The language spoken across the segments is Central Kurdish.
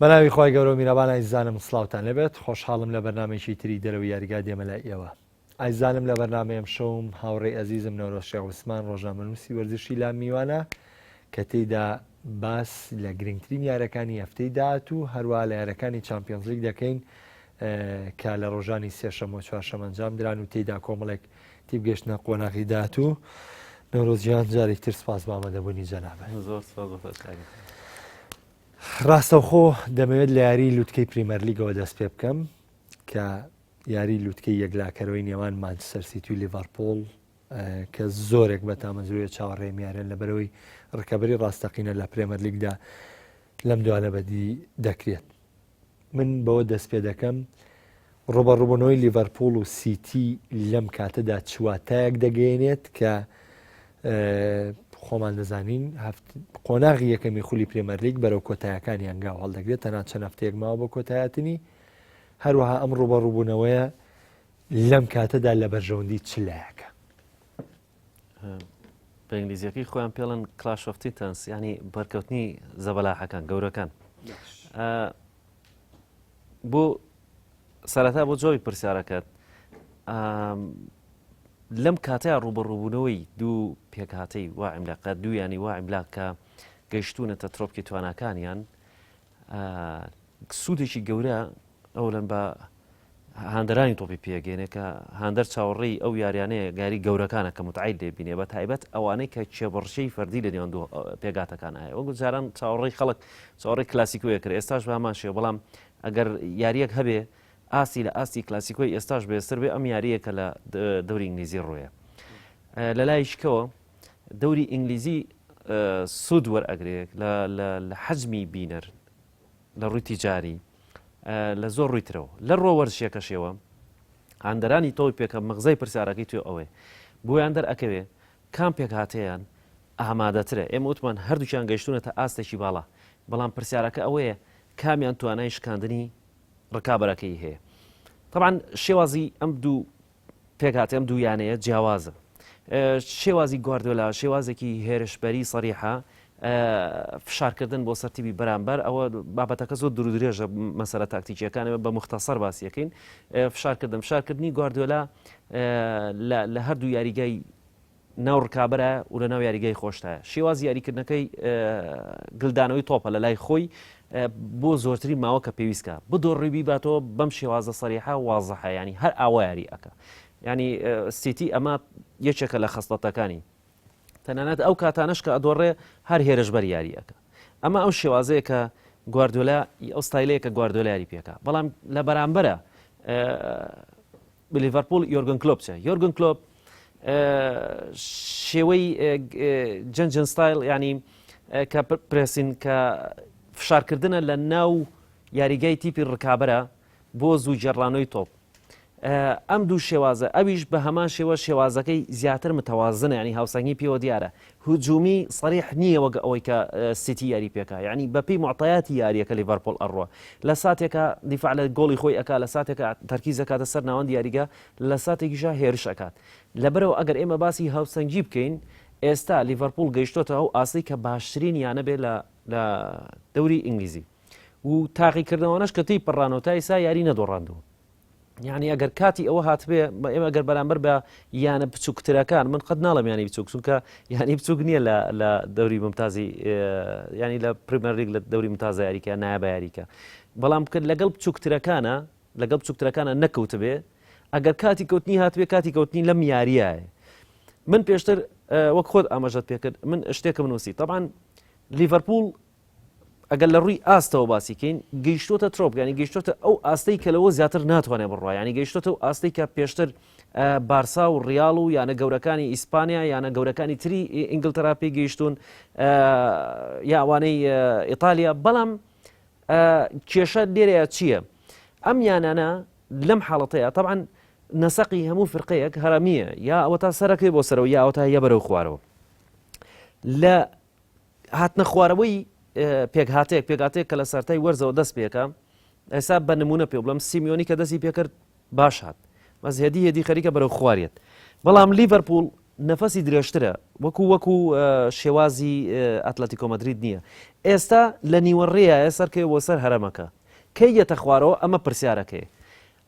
بەناوی خۆی گەورە و میرەبان ئایزانم سڵاوتان لەبێت خۆشحاڵم لە بەرنامێکی تری دەرەوە یاریگا دێمە لای ئێوە ئایزانم لە بەرنامەیەم شەوم هاوڕێی ئەزیزم نەورۆز شێخ عوسمان ڕۆژنامەنووسی وەرزشی لام میوانە کە تێیدا باس لە گرنگترین یارەکانی هەفتەی داهات و هەروە لە یارەکانی چامپیۆنز لیگ دەکەین کە لە ڕۆژانی سێشەمە و چوارشەمە ئەنجام دران و تێیدا کۆمەڵێک تیپ گەشتنە قۆناغی داهات و نەورۆزیان جارێکتر سپاس بە ئامادەبوونی جەنابێت. زۆر سپاس. ڕاستەوخۆ دەمەوێت لە یاری لوتکەی پریمەر لیگەوە دەست پێ بکەم کە یاری لوتکەی یەکلاکەرەوەی نێوان مانچستەر سیتی و لیڤەرپۆڵ کە زۆرێک بە تامەزرویە چاوەڕێمیارن لەبەرەوەی ڕکەبەری ڕاستەقینە لە پرێمەر لیگدا لەم دوانە بەدی دەکرێت. من بەوە دەست پێ دەکەم ڕۆبەڕووبوونەوەی لیڤەرپۆڵ و سیتی لەم کاتەدا چواتایەک دەگەێنێت کە خۆمان دەزانین قۆناغی یەکەمی خولی پرێمەر لیگ بەرەو کۆتایەکانی ئەنگاو هەڵدەگرێت تەنها چەند هەفتەیەک ماوە بۆ کۆتایەتنی هەروەها ئەم ڕوبەڕووبوونەوەیە لەم کاتەدا لە بەرژەوەندی چلایەکە بە ئینگلیزیەکەی خۆیان پێڵن کلاش ئۆف تیتەنس ینی بەرکەوتنی زەبەلاحەکان گەورەکان. بۆ سەرەتا بۆ جۆی پرسیارەکەت لەم کاتەیە ڕوبەڕووبوونەوەی دوو پێکهاتەی وا عیملاقە دوو ینی وا عیملاق کە گەیشتوونەتە ترۆپکی تواناکانیان سوودێکی گەورە ئەولەن بە هاندەرانی تۆپی پێگەێنێ کە هاندەر چاوەڕێی ئەو یاریانەیە گاری گەورەکانە کە متعید لێبینێ بە تایبەت ئەوانەی کە چێبڕشەی فەردی لە نێوان پێگاتەکان هەیە وەکو جاران چاوەڕێی خەڵک چاوەڕێی کلاسیکۆیە کرد ئێستاش بامان شێ بەڵام ئەگەر یاریەک هەبێ ئاسی لە ئاستی کلاسیکۆی ئێستاش بێستر بێ ئەم یاریەکە لە دەوری ئینگلیزی ڕۆیە. لە لای شکەوە دەوری ئینگلیزی سوود وەرئەگرێت لە حەجمی بینەر لە ڕووی تیجاری لە زۆر ڕوویترەوە لە ڕۆ وەرزشێکەشەوە هاندەرانی تۆی پێکە مەغزەی پرسیارەکەی توێ ئەوێ بۆیان دەرئەکەوێ کام پێک هاتەیان ئامادەترە ئێمە وتمان هەردووچیان گەیشتونەتە ئاستێکی باڵا بەڵام پرسیارەکە ئەوەیە کامیان توانای شکاندنی ڕکابەرەکەی هەیە. طبعاً شێوازی ئەم دوو پێکهاتە ئەم دوو یانەیە جیاوازە. شێوازی گواردیۆلا شێوازێکی هێرشبەری سەریحە فشارکردن بۆ سەرتیبی بەرامبەر ئەوە بابەتەکە زۆر دوور درێژە مەسەلە تاکتیکیەکانەوە بە مختصەر باسیەکەین فشارکردنی گواردیۆلا لە هەردوو یاریگای ناو ڕکابەرە و لە ناو یاریگای خۆشتایە شێوازی یاریکردنەکەی گلدانەوەی تۆپە لە لای خۆی بۆ زۆرتری ماوە کە پێویستکە بدۆڕیبی باتەوە بەم شێوازە سەریحە وازەحە ینی هەر ئاوا یاری ئەکە ینی سیتی ئەمە یەکێکە لە خەستەتەکانی تەنانەت ئەو کاتانەش کە ئەدۆڕێ هەر هێرشبەر یاریەکە ئەمە ئەو شێوازەیە کە گواردیۆلا ئەو ستایلەیە کە گواردیۆلا یاری پێکە بەڵام لە بەرامبەرە لیڤەرپۆڵ یۆرگن کلۆپ یۆرگن کلۆپ شێوەی جەنجن ستایل ینی کە پرسین کە فشارکردنە لە ناو یاریگای تیپی ڕکابەرە بۆ زوو جێڕانەوەی تۆپ ئەم دوو شێوازە ئەویش بە هەمان شێوە شێوازەکەی زیاتر متەوازنە ینی هاوسەنگی پێوە دیارە هجومی سەریح نییە وەگە ئەوەی کە سیتی یاری پێکە ینی بەپی معتایاتی یاریەکە لیڤەرپۆڵ ئەڕوە لە ساتێکە دیفاع لە گۆڵی خۆی ئەکا لە ساتێکە تەرکیز ئەکاتە سەر ناوەندی یاریگە لە ساتێکیشا هێرش ئەکات لەبەرەوە ئەگەر ئێمە باسی هاوسەنگی بکەین ئێستا لیڤەرپۆڵ گەیشتۆتە ئەو ئاستی کە باشترین یانە بێ لە دەوری ئینگلیزی و تاقیکردنەوەنەش کە تی پڕانەوە تا ئێستا یاری نەدۆڕاندەوە یعنی ئەگەر کاتی ئەوە هاتبێ ئێمە ئەگەر بەرامبەر بە یانە بچووکترەکان من قەت ناڵم ینی بچووک چونکە یانی بچووک نییە لە دەوری ممتازی ینی لە پریمەر لیگ لە دەوری ممتازە یاریکە نایە بە یاریکە بەڵام کرد لەگەڵ بچووکترەکانە نەکەوت بێ ئەگەر کاتی کەوتنی هاتبێ کاتی کەوتنی لەم یاریایە من پێشتر وەک خۆت ئاماژەت پێکرد من شتێکم نووسی طبعاً لیڤەرپۆڵ ئەگەر لە ڕووی ئاستەوە باسیکەین گەیشتۆتە ترۆپ ینی گەیشتۆتە ئەو ئاستەی کە لەوە زیاتر ناتوانێت بڕوا ینی گەیشتۆتە ئەو ئاستەی کە پێشتر بارسا و ڕیاڵ و یانە گەورەکانی ئیسپانیا یانە گەورەکانی تری ئینگلتەرا پێی گەیشتون یاوانەی ئیتالیا بەڵام کێشە لێرەیە چییە ئەم یانانە لەم حاڵەتەیە طبعاً نەسەقی هەموو فرقەیەک هەرامیە یا ئەوە تا سەرەکەی بۆ سەرەوە یا ئەوە تا یە بەرەو خوارەوە لە هاتنە خوارەوەی پێکهاتەیەک کە لە سەرای وەرزەوە دەست پێکە ئێستا بە نمونە پێ بڵم سیمیۆنی کە دەستی پێکرد باش هات مەزهێدی هێدی خەریکە بەرەو خوارێت بەڵام لیڤەرپۆڵ نەفەسی درێژترە وەکو شێوازی ئەتلەتیکۆ مەدرید نییە ئێستا لە نیوەڕێیە سەرکەی بۆ سەر هەرەمەکە کەی یەتە خوارەوە ئەمە پرسیارەکەی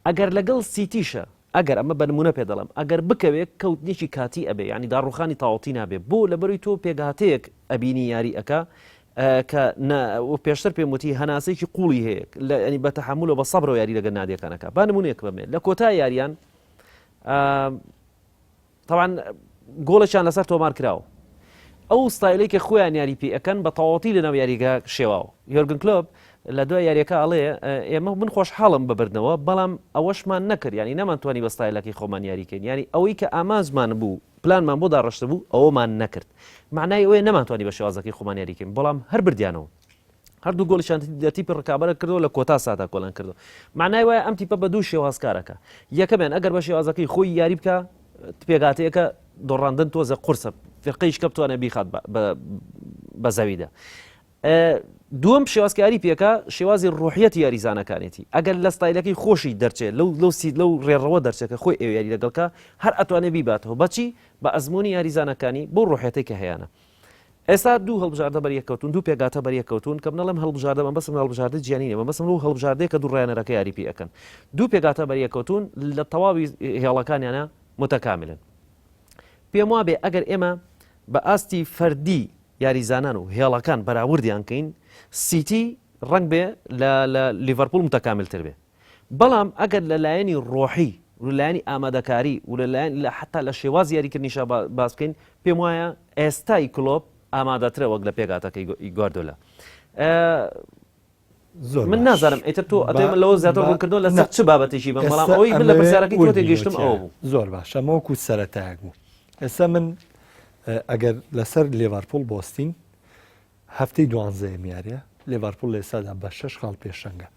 ئەگەر لەگەڵ سیتیشە ئەگەر ئەمە بە نمونە پێ دەڵم ئەگەر بکەوێت کەوتنیێکی کاتی ئەبێ ینی داڕوخانی تاوەتی نابێ بۆ لەبەروی تۆ پێگاتەیەک ئەبینی یاری ئەکا کە پێشتر پێم وتی هەناسەیەکی قوڵی هەیە ینی بە تەحملەوە بە سەبرەوە یاری لەگەن نادیەکانەکە با نمونەیەک بمێ لە کۆتا یاریان طبعا گۆڵێکیان لەسەر تۆمار کراوە ئەو ستایلێکی خۆیان یاری پێ ئەەکەن بە تەواوەتی لەناو یاریگا شێواوە یۆرگن کلۆب لە دوای یاریەکە ئەڵێ ئێمە من خۆشحاڵم ببردنەوە بەڵام ئەوەشمان نەکرد ینی نەمانتوانی بە ستایلەکەی خۆمان یاریکەین ینی ئەوەی کە ئامانزمان بوو پلانمان بۆ داڕشتە بوو ئەوەمان نەکرد معنای ئەوەیە نەمانتوانی بە شێوازەکەی خۆمان یاریکەین بەڵام هەر بردیانەوە هەردوو گۆڵیشان دەتیپی ڕکابەرە کردەوە لە کۆتا سادا کۆڵان کردو معنای وایە ئەم تیپە بە دوو شێوازکارەکە یەکەمیان ئەگەر بە شێوازەکەی خۆی یاری بکە پێگاتەیەکە دۆڕاندن تۆزە قورسە فقەیش کە بتوانە بیخات بە زەویدا دووەم شێوازکاری پێکە شێوازی ڕوحیەتی یاریزانەکانێتی ئەگەر لە ستایلەکەی خۆشی دەرچێت لەو ڕێڕەوە دەرچێت کە خۆی ئێوە یاری لەگەڵکە هەر ئەتوانێت بیباتەوە بەچی بە ئەزمموی یاریزانەکانی بۆ ڕوحەتی کە هەیەە ئێستا دوو هەڵبژاردە بەریەکەوتون دوو پێگاتە بەریەکەوتون کەم نەڵم هەڵبژاردە من بەسم هەڵبژاردە جیانینە بە بەسم و هەڵبژاردەیە کە دوو ڕێنەرەکە یاری پێ ئەەکەن دوو پێگاتە بەریەکەوتون لە تەواوی هێڵەکانیانە متەکاملن پێم وابێ ئەگەر ئێمە بە ئاستی فەردی یاریزانان و هێڵەکان بەراوردیانکەین سیتی ڕنگ بێ لە لیڤەرپۆل متەکاملتر بێ بەڵام ئەگەر لە لایەنی ڕۆحی و لایەنی ئامادەکاری و لە حتا لە شێواز یاریکردنیشە باس بکەین پێم وایە ئێستای کلۆب ئامادەترە وەک لە پێگاتەکەی گواردۆلا من نازانم ئیتر تۆ ئەتێمە لەوە زیاتر ڕوونکردنەوە لەسەر چ بابەتێکی بم بەڵام ئەوەی من لە پرسیارەکەی تۆ تێگەیشتم ئەوە بوو زۆر باشە مەوەکو سەرەتایەک بوو ئێستا من ئەگەر لەسەر لیڤەرپۆل بۆستین هەفتەی دوانزەیەم یاریە لیڤەرپۆل لە ئێستادا بە 6 خاڵ پێشەنگە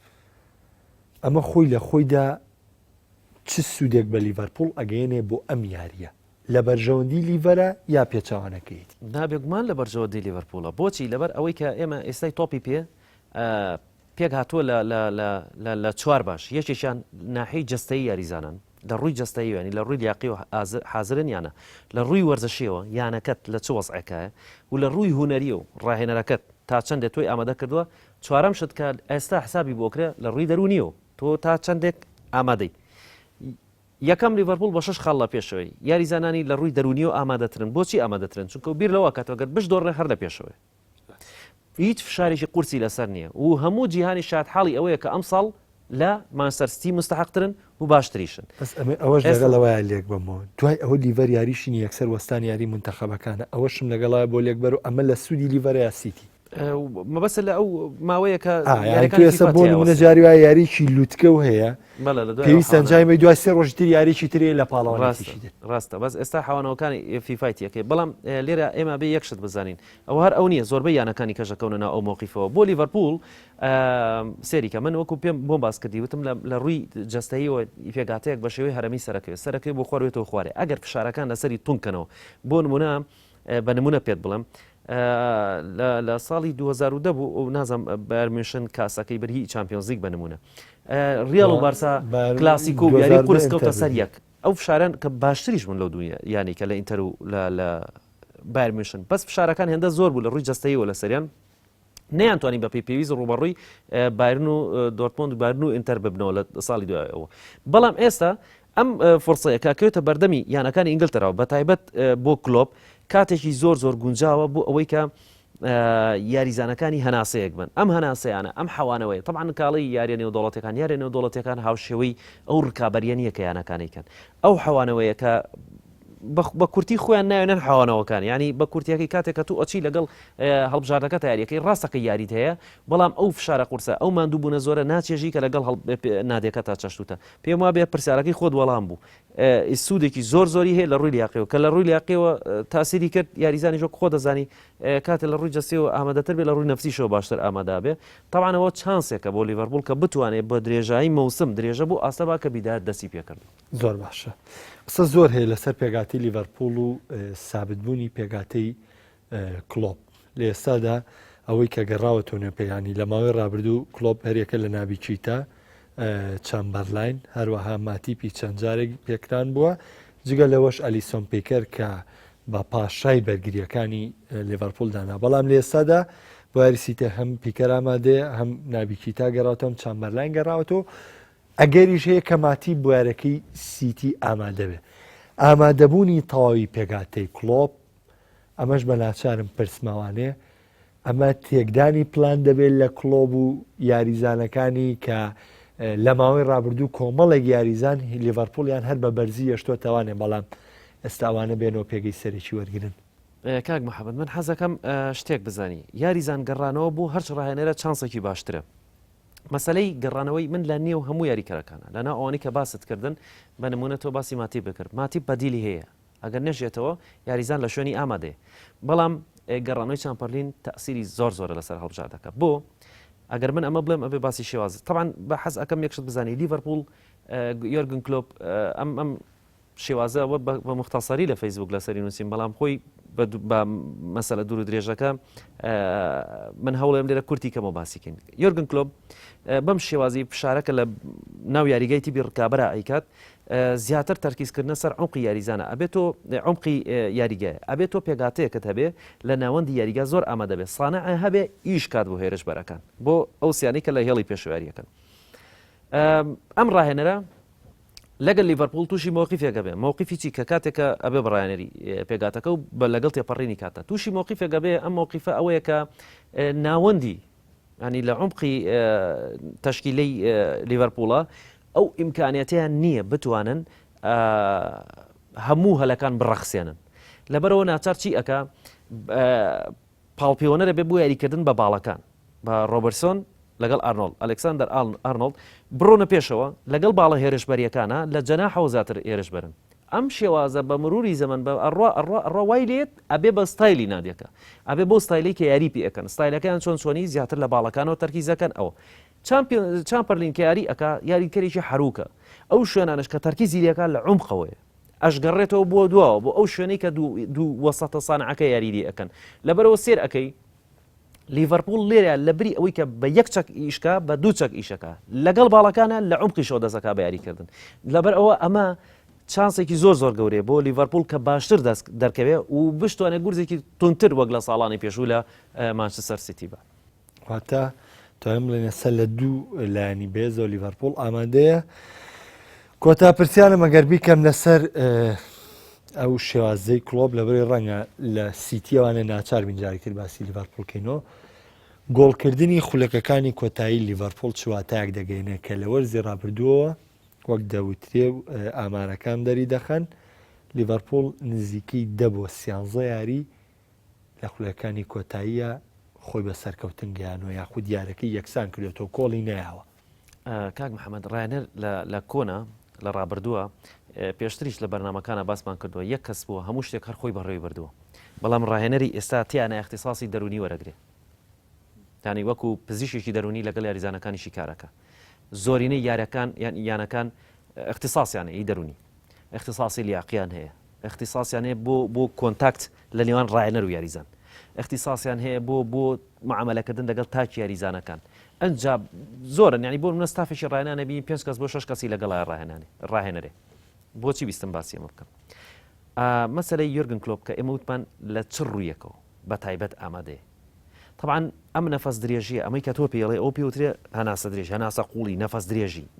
ئەمە خۆی لە خۆیدا چ سوودێک بە لیڤەرپۆل ئەگەیەنێ بۆ ئەم یاریە لە بەرژەوەندی لیڤەرە یا پێچەوانەکەیت نابێگومان لە بەرژەوەندی لیڤەرپۆڵە بۆچی لەبەر ئەوەی کە ئێمە ئێستای تۆپی پێک هاتووە لە چوار باش یەکێکیان ناحەی جەستەیی یاریزانان لە ڕووی جەستەیوانی لە ڕووی لیاقی و حازرن یانە لە ڕووی وەرزشیەوە یانەکەت لە چ وەزعەکەیە و لە ڕووی هوەریە و ڕاهێنەرەکەت تا چەندێک تۆی ئامادە کردووە چوارەم شت کە ئێستا حسابی بۆکرێ لە ڕووی دەرونیەوە تۆ تا چەندێک ئامادەی یەکەم لیڤەرپۆل بە 6 خاڵ لە پێشەوەی یاریزانانی لە ڕووی دەرونیەوە ئامادەترن بۆچی ئامادەترن چونکە بیر لەوە کاتەوەگەر بشدۆڕێ هەر لە پێشەوە هیچ فشارێکی قورسی لەسەر نییە و هەموو جیهانی شاد حاڵی ئەوەیە کە ئەم ساڵ لە مانچستەر سیتی مستحقترن و باشتریشن ئەوەش لەگەڵەوەی لێک بمەوە دوای ئەوە لیڤەر یاریشین یەکسەر وەستان یاری منتەخەبەکانە ئەوەشم لەگەڵای بۆ لێکبەر و ئەمە لە سوودی لیڤەرە سیتی مەبەسە لە ئەو ماوەیە کە ئێستا بۆ نمونە جاری وای یاریی لوتکە و هەیە پێویستان جایمە دوای سێ ڕۆژی تر یاریی ترێ لە پاڵەوەڕاستیشی ڕاستە بەس ئێستا حیوانەوەکانی فیفایتیەکەی بەڵام لێرە ئێمە بێ یەکشت بزانین ئەو هەر ئەو نییە زۆربەی یانەکانی کەژەکەونە ئەو مووقیفەوە بۆ لیڤەرپۆل سێریکە من وەکو پێم بۆم باس کردی وتم لە ڕووی جەستەییەوە پێگاتەیەک بە شێوەی هەرمی سەرەکەی بۆ خۆروێتەوە خوارێ ئەگەر فشارەکان لەسەری تونکەنەوە بۆ نمونە بە نمونە پێت بڵم لە ساڵی 2010 بوو ئەو نازم بەرمیشن کاسەکەی بەرهی چامپیۆنزیک بە نمونە ریال و بارسا کلاسیکۆ و یاری قورس کەوتە سەر یەک ئەو فشاران کە باشتریش بوون لەو دنیا یانی کە لە ئینتەر و لە بەرمیشن بەس فشارەکان هێندە زۆر بوو لە ڕووی جەستەییەوە لە سەریان نەیانتوانی بە پێویست ڕوبەڕووی بایرن و دۆرتمۆند و بایرن و ئینتەر ببنەوە لە ساڵی دوایەوە بەڵام ئێستا ئەم فۆرسەیە کاکەوێتە بەردەمی یانەکانی ئینگلتەرەوە بە تایبەت بۆ کلۆب کاتێکی زۆر گونجاوە بۆ ئەوەی کە یاریزانەکانی هەناسەیەک بن ئەم هەناسەیانە ئەم حەوانەوەی طبعاً کاڵی یاریە نێودوڵەتەکان یاریە نێودوڵەتەکان هاوشێوەی ئەو ڕکابەریەنیە کە یانەکانیکەن ئەو حەوانەوەیە کە بە کورتی خۆیان ناوێنن حەوانەوەکان ینی بە کورتیەکەی کاتێک کە تو ئەچی لەگەڵ هەڵبژاردەکە تاریەکەی ڕاستەکە یاریت هەیە بەڵام ئەو فشارە قورسە ئەو ماندووبوونە زۆرە ناچێژی کە لەگەڵ نادێکە تا چەشتوتە پێم وابێ پرسیارەکەی خۆت وەڵام بوو سوودێکی زۆری هەیە لە ڕووی لیاقیەوە کە لە ڕووی لیاقیەوە تاسیری کرد یاریزانی ژۆک خۆ دەزانی کاتێک لە ڕووی جەستەوە ئامادەتر بێ لە ڕووی نەفسیشەوە باشتر ئامادا بێ طبعاً ئەوە چانسێکە بۆ لیڤەرپۆل کە بتوانێت بە درێژایی مەوسم درێژە بوو ئاستەبا کە بیدار دەستی پێکرد زۆر باشە قسە زۆر هەیە لەسەر پێگاتی لیڤەرپۆل و سابتبوونی پێگاتەی کلۆب لە ئێستادا ئەوەی کە گەڕاوەتۆنێ پێیانی لە ماوەی ڕابردوو کلۆب هەرێکە لە ناوی چیتە چەمبەرلاین هەروەها ماتیپی چەند جارێک پێکران بووە جگە لەوەش ئەلیسۆن پێکەر کە بە پاشای بەرگریەکانی لیڤەرپۆل دانا بەڵام لە ئێستادا بۆ یاریسیتە هەم پیکەر ئامادەیە هەم نابیکیتا گەڕاتەوە چامبەرلاین گەڕاوەتەوە ئەگەریش هەیە کە ماتی بوارەکەی سیتی ئامادە بێ ئامادەبوونی تەواوی پێگاتەی کلۆپ ئەمەش بە ناچارم پرسماوانێ ئەمە تێکدانی پلان دەبێت لە کلۆب و یاریزانەکانی کە لە ماوەی ڕابردوو کۆمەڵێک یاریزان لیڤەرپۆلیان هەر بە بەرزی ئەشتۆتەوانێ بەڵام ئێستاوانە بێنەوە پێگەی سەرێکی وەرگن کاک محەممەد من حەزەکەم شتێک بزانی یاریزان گەڕانەوە بوو هەرچ ڕاهێنەرە چانسێکی باشترە مەسلەی گەڕانەوەی من لە نێو هەموو یاریکەرەکانە لەنا ئەوانی کە باست کردن بە نمونە تۆ باسی ماتی بکرد ماتی بەدیلی هەیە ئەگەر نەژێتەوە یاریزان لە شوێنی ئامادەێ بەڵام گەڕانەوەی چامپەرلین تەسیری زۆرە لەسەر هەڵبژار دەکە بۆ ئەگەر من ئەمە بڵێم ئەبێ باسی شێواز طبعا بە حەز ئەەکەم یەکشت بزانی لیڤەرپۆل یۆرگن کلۆپ ئەم شێوازەوە بە مختصری لە فەیسبوک لەسەری نووسین بەڵام خۆی بە مەسەلە دوور و درێژەکە من هەوڵێم لێرە کورتی کەمەوە باسیکەین یۆرگن کلۆپ بەم شێوازی فشارەکە لە ناو یاریگای تیبی ڕکابەرە ئەیکات زیاتر تەرکیزکردنە سەر عمقی یاریزانە ئەبێتۆ عمقی یاریگایە ئەبێتۆ پێگاتەیەکت هەبێ لە ناوەندی یاریگا زۆر ئامادە بێت سانە هەبێ ئیش کات بۆ هێرش بەرەکان بۆ ئەو سیانی کە لە هێڵی پێشواریەکەن ئەم ڕاهێنەرە لەگەل لیڤەرپۆل تووشی مۆقیفێکە بێ مۆقیفیی کە کاتێکە ئەبێ بڕایەنەری پێگاتەکە و بە لەگەڵ تێپەڕینی کاتە تووشی مۆقیفێکە بێ ئەم مۆقیفە ئەوەیە کە ناوەندی ینی لە عمقی تەشکیلەی لیڤەرپۆڵە ئەو ئیمکانەتیان نییە بتوانن هەموو هەلەکان بڕەخسێنن لەبەرەوە ناچار چی ئەکا پاڵپیۆنەرە بێ بۆ یاریکردن بە باڵەکان بە ڕۆبرتسۆن لەگەڵ ئارنۆڵ ئەلکساندەر ئارنۆڵ بڕۆنە پێشەوە لەگەڵ باڵە هێرشبەریەکانە لە جەناحەوە زیاتر هێرش بەرن ئەم شێوازە بە مروری زەمن بە ئەڕوای لێت ئەبێ بە ستایلی نادێکە ئەبێ بۆ ستایلی کە یاری پێ ئەەکەن ستایلەکان چۆنی زیاتر لە باڵەکانەوە تەرکیزەکەن ئەوە چامپەرلین کە یاری ئەکا یاریکەرێکی حروکە ئەو شوێنانش کە تەرکیزی لێکان لە عمقەوەیە ئەشگەڕێتەوە بۆ دووە بۆ ئەو شوێنەی کە دوو وەسەتە سانعەکە یاریدی ئەەکەن لەبەرەوە سێر ئەەکەی لیڤەرپۆل لێرە لە بری ئەوەی کە بە یەک چەک ئیشکا بە دوو چەک ئیشەکە لەگەڵ باڵەکانە لە عمقی شۆ دەسەکە بە یاریکردن لەبەر ئەوە ئەمە چانسێکی زۆر گەورەیە بۆ لیڤەرپۆل کە باشتر دەرکەوێ و بشتوانێ گورزێکی تونتر وەک لە ساڵانی پێشوو لە مانچستەر سیتی بە واتە توانم بڵێنە سەر لە دوو لایانی بێز و لیڤەرپۆل ئامادەیە کۆتا پرسیانە مەگەر بیکەم لەسەر ئەو شێوازەی کلۆب لەبەری ڕەنگە لە سیتیەوانە ناچار بینجارێکتر باسی لیڤەرپۆڵکەینەوە گۆڵکردنی خولەکەکانی کۆتایی لیڤەرپۆل چواتایەک دەگەینێ کە لە وەرزی ڕابردووەوە وەک دەوترێ و ئامارەکان دەری دەخەن لیڤەرپۆل نزیکەی 10 بۆ 13 یاری لە خولەکانی کۆتاییە خۆی بە سەرکەوتن گەیانەوە یاخود دیارەکەی یەکسان کردێتەوە کۆڵی نەیاوە کاک محەممەد ڕایەنەر لە کۆنا لە ڕابردووە پێشتریش لە بەرنمەکانە باسمان کردووە یەک کەس بووە هەموو شتێک هەر خۆی بەڕێوی بردووە بەڵام ڕاهێنەری ئێستا تیانە اختصاصی دەرونی وەرەگرێ یانی وەکو پزیشێکی دەرونی لەگەڵ یاریزانەکانیشی کارەکە زۆرینەی یانەکان اختصاصیانە ئی دەرونی اختصاصی لیاقیان هەیە اختصاصیان هەیە بۆ کۆنتاکت لە نێوان ڕاهێنەر و یاریزان اختصاصیان هەیە بۆ معاملەکردن لەگەڵ تاکی یاریزانەکان ئەنجا زۆرن ینی بۆ منە ستافێکی ڕاهێنانە بینی 5 کەس بۆ 6 کەسی لەگەڵای ڕاهێنەرێ بۆچی بیستم باسی ئەمە بکەم مەسەلەی یۆرگن کلۆپ کە ئێمە وتمان لە چ ڕوویەکەوە بە تایبەت ئامادەیە طبعا ئەم نەفەس درێژیە ئەمەی کە تۆ پێڵێ ئەو پێوترێ هەناسە درێژ هەناسە قوڵی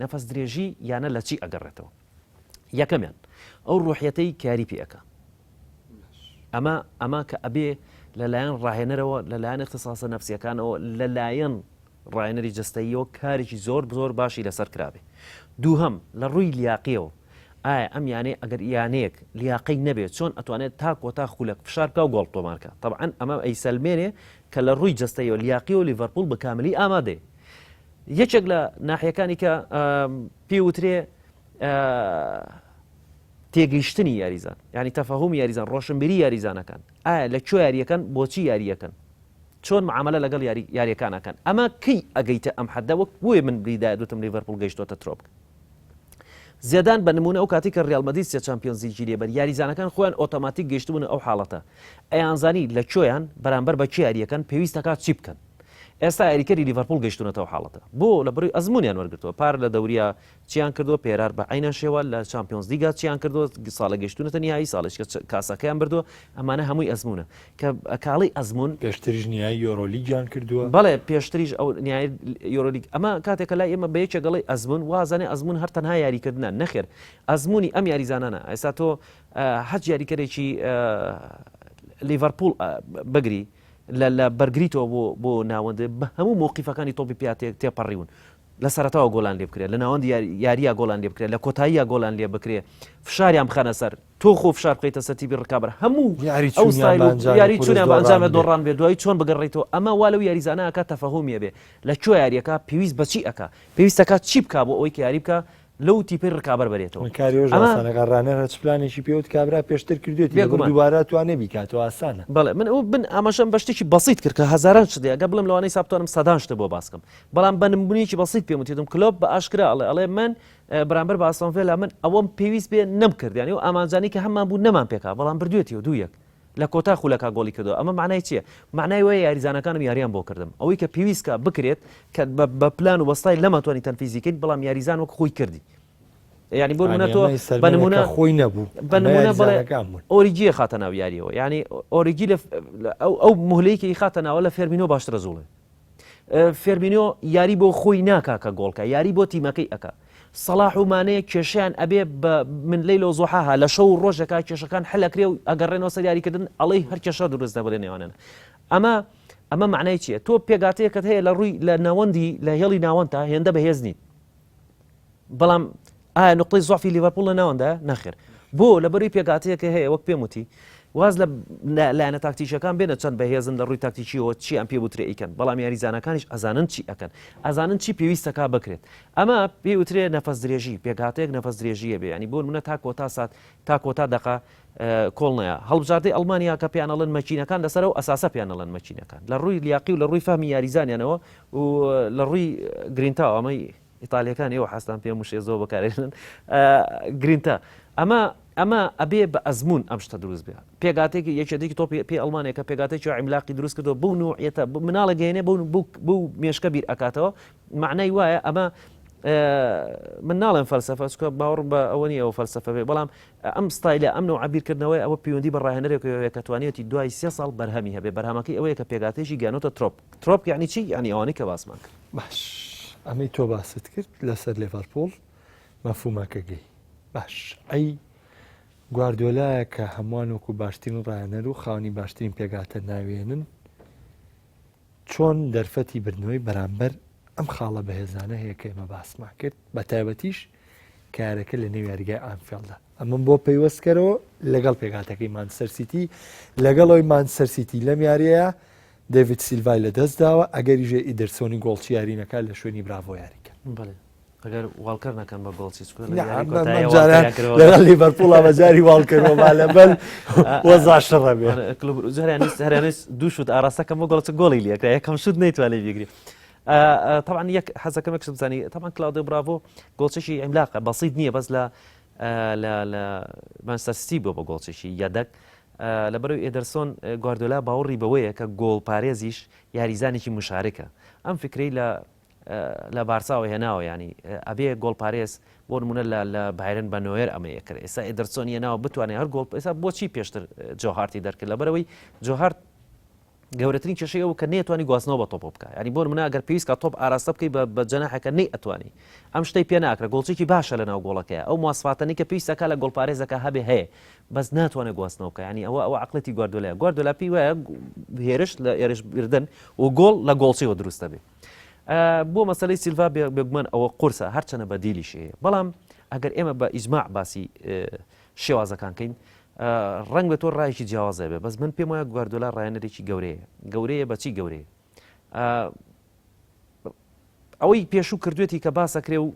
نەفەس درێژی یانە لە چی ئەگەڕێتەوە یەکەمیان ئەو ڕوحەتەی کاری پێەکە ئەمە کە ئەبێ لەلایەن ڕاهێنەرەوە لەلایەن اختصاسە نەفسیەکانەوە لەلایەن ڕاهێنەری جەستەییەوە کارێکی زۆر باشی لەسەر کرابێ دووهەم لە ڕووی لیاقیەوە ئایا ئەم یانەیە ئەگەر یانەیەک لیاقی نەبێت چۆن ئەتوانێت تا خولەک فشارکە و گۆڵ تۆمارکە طبعا ئەمە ئەی سەلمێنێ کە لە ڕووی جەستەیەوە لیاقی و لیڤەرپۆل بە کاملی ئامادەیە یەکێک لە ناحیەکانی کە پێوترێ تێگەیشتنی یاریزان ینی تەفەهومی یاریزان ڕۆشنبیری یاریزانەکان ئایا لە کوێ یاریەکەن بۆچی یاریەکەن چۆن معاملە لەگەڵ یاریەکانەکەن ئەمە کەی ئەگەیتە ئەم حەدەوە بۆیە من بریدایە دوتم لیڤەرپۆل گەیشتۆتە ترۆپک زیادان بە نمونە ئەو کاتی کە ڕیال مەدرید سێ چامپیۆنزیی لێبەر یاریزانەکان خۆیان ئۆتۆماتیک گەیشتبوون ئەو حاڵەتە ئەیانزانی لە کوێیان بەرامبەر بە چی یاریەکەن پێویستەکات چی بکەن ئێستا یاریکەری لیڤەرپوڵ گەیشتونەتەوە حاڵەتە بۆ لە بڕی ئەزمونیان وەرگرتەوە پار لە دەوریا چیان کردو پێرار بە عینە شێوە لە چامپیۆنز لیگا چیان کردو ساڵە گەیشتونەتە نیایی ساڵش کاسەکەیان بردووە ئەمانە هەمووی ئەزمونە کە کاڵی ئەزمون پێشتریش نیایی یۆرۆلیگیان کردووە بەڵێ پێشتریش ئەو نیای یۆرۆلیگ ئەمە کاتێکە لای ئێمە بەیەکێ گەڵی ئەزمون وازانێ ئەزمون هەر تەنها یاریکردنە نەخێر ئەزمونی ئەم یاریزانانە ئێستا تۆ هەچ یاریکەرێکی لیڤەرپوڵ بگری لە بەرگریتەوە بۆ ناوەندە بە هەموو مووقیفەکانی تۆپی پیا تێپەڕیون لە سەرەتاوە گۆڵان لێ بکرێت لە ناوەندی یاریە گۆڵان لێ بکرێت لە کۆتاییە گۆڵان لێ بکرێ فشاریان بخەنە سەر تۆ خۆ فشار بکەیتە سەتیبی ڕکابەر هەموو یاری چونیان بە ئەنجامە دۆڕان بێ دوای چۆن بگەڕێیتەوە ئەمە وا لەو یاریزانە ئەکات تەفەهومیە بێ لە کوێ یاریەکە پێویست بەچی ئەکا پێویستەکە چی بکا بۆ ئەوەی کە یاری بکە لەو تیپی ڕکابەر بێتەوە کاریۆژانەکەڕانە هەچ پلانێکی پێوت کابرا پێشتر کردوێتی دووبارە توانێ بیکاتەوە ئاسانە بەڵێ من ئەو بن ئاماژەم بە شتێکی بەسیط کرد کە هەزاران شت ئەگە بڵم لەوانەی سابتوانم سەدان شتە بۆ باسکەم بەڵام بە نمونەیەکی بەسیط پێم وتێتم کلۆب بە ئاشکرا ئەڵێ من بەرامبەر بە ئاستۆن ڤیلا من ئەوەم پێویست بێ نەمکرد یانێ و ئامانجانی کە هەممان بوو نەمان پێکا بەڵام بردوێتیەوە دوو یەک لە کۆتا خولەکە گۆڵی کردەوە ئەمە معنای چییە؟ معنای وایە یاریزانەکانم یاریان بۆ کردم ئەوەی کە پێویستکە بکرێت کە بە پلان و بەستای لەمەتوانی تەنفیزیکەیت بەڵام یاریزان وەک خۆی کردی ینی بۆ منە تۆ بەنمونە خۆی نەبوو بەنمونە بڵێ ئۆریجیە خاتە ناو یاریەوە ینی ئۆریگی ئەو مهلەیەکی خاتە ناوە لە فێرمینۆ باشترە زوڵێ فێرمینۆ یاری بۆ خۆی ناکا کە گۆڵکە یاری بۆ تیمەکەی ئەکا سەلاح و مانەیە کێشیان ئەبێ من لەیلە و زوحاها لە شەو ڕۆژەکە کێشەکان حلەکرێ و ئەگەڕێنەوە سەر یاریکردن ئەڵەی هەر کێشە دروست دەبێ نێوانن ئەمە معنای چییە؟ تۆ پێگاتەیەکت هەیە لە ڕووی لە ناوەندی لە هێڵی ناوەندە هێندە بەهێز نیت بەڵام ئایا نقطەی زۆفی لیڤەرپوڵ لە ناوەندە نەخێر بۆ لە بەروی پێگاتەیەکە هەیە وەک پێم وتی واز لە لایەنە تاکتیشەکان بێنە چەند بەهێزن لە ڕووی تاکتیکیەوە چی ئەم پێبوترێ ئیکەن بەڵام یاریزانەکانیش ئەزانن چی ئەکەن ئەزانن چی پێویستەکە بکرێت ئەمە پێوترێ نەفەس درێژی پێگاتەیەک نەفەس درێژیە بێ ینی بۆ منە تا کۆتا سات تا کۆتا دقا کۆڵنەیە هەڵبژاردەی ئەڵمانیا کە پیانەڵەن مەچینەکان لەسەر و ئەساسە پیانەڵەن مەچینەکان لە ڕووی لیاقی و لە ڕووی فەهمی یاریزانیانەوە و لە ڕووی گرینتاوە ئەمەی ئیتالیەکان ئێوە حەستان پێ وشێ زۆر بەکارێنن گرینتە ئەمە ئەبێ بە ئەزمون ئەم شتە دروست بێ پێگاتێکی یەکێکی تۆ پێ ئەڵمانێک کە پێگاتێکی عیملاقی دروست کردەوە بوو نوعیەتە مناڵە گەێنێ بوو مێشکە بیر ئەکاتەوە معنای وایە ئەمە من ناڵێن فەلسەفە چکە باوەڕم بە ئەوە نیە ئەوە فەلسەفە بێ بەڵام ئەم ستایلە ئەم نوع عبیرکردنەوەی ئەوە پەیوەندی بە ڕاهێنەرێکەوە کە توانێتی دوای 3 ساڵ بەرهەمی هەبێ بەرهەمەکەی ئەوەیە کە پێگاتێکی گیانۆتە ترۆپ یعنی چی یعنی ئەوانەی کە باسمان کرد باش ئەمەی تۆ باست کرد لەسەر لیڤەرپوڵ مەفهومەکە گەی باش ئەی گواردیۆلایە کە هەمووان وەکو باشترین ڕاهێنەر و خاوەنی باشترین پێگاتە ناوێنن چۆن دەرفەتی بردنەوەی بەرامبەر ئەم خاڵە بەهێزانە هەیە کە ئێمە باسمان کرد بە تایبەتیش کارەکە لە نێو یاریگای ئانفیڵدا ئەمە بۆ پەیوەستکەرەوە لەگەڵ پێگاتەکەی مانچستەر سیتی لەگەڵەوەی مانچستەر سیتی لەم یاریەیە دەڤید سیلڤای لە دەست داوە ئەگەریژێ ئیدرسۆنی گۆڵچی یارینەکە لە شوێنی براڤۆ یاریکە ئەگەر واڵکەر نەکەن بە گۆڵچی لەگەڵ لیڤەرپوڵ ئەمەجاری واڵکردەوە لەبەر وەزاشڕە بێ هەرانیست دوو شوت ئاراستەکەم بۆ گۆڵچ گۆڵی لێکرا یەکەم شوت نەیتوانێت بیگری طبعا یەک حەزەکەم یەکشم بزانی طبعا کلاودیۆ براڤۆ گۆڵچێکی عیملاقە بەسیط نییە بەس لە مانچستەر سیتی بۆ بە گۆڵچێکی یادەک لەبەرەوەی ئێدەرسۆن گواردیۆلا باوەڕی بەوەیە کە گۆڵ پارێزیش یاریزانێکی مشارکە ئەم فکرەی لە بارساوە هێناوە ینی ئەبێ گۆڵ پارێز بۆ نمونە لە بایرن بە نۆیر ئەمەیە کرد ئێستا ئێدەرسۆن هێناوە بتوانێت هەر گۆڵ ئێستا بۆچی پێشتر جۆهارتی دەرکرد لەبەرەوەی جۆهارت گەورەترین کێشەی ئەوە کە نێتوانی گواستنەوە بە تۆپ بکە ینی بۆ منە ئەگەر پێویستکە تۆپ ئاراستە بکەی بە جەناحەکە نەی ئەتوانی ئەم شتەی پێ ناکرە گۆڵچێکی باشە لە ناو گۆڵەکەیە ئەو مواصفاتانەی کە پێویستەکە لە گۆڵپارێزەکە هەبێ هەیە بەس ناتوانێت گواستنەوە بکە ینی ئەوە عەقڵەتی گواردیۆلایە گواردیۆلا پێی وایە هێرش لە ئێرشبردن و گۆڵ لە گۆڵچیەوە دروستە بێ بۆ مەسەلەی سیلڤا بێگومان ئەوە قورسە هەرچەنە بەدیلیش هەیە بەڵام ئەگەر ئێمە بە ئیجماع باسی شێوازەکان کەین ڕنگ بە تۆ ڕایەکی جیاوازە بێ بەس من پێم وایە گواردیۆلا ڕاهێنەرێکی گەورەیە بەچی گەورەیە ئەوەی پێشوو کردوێتی کە باسەکرێ و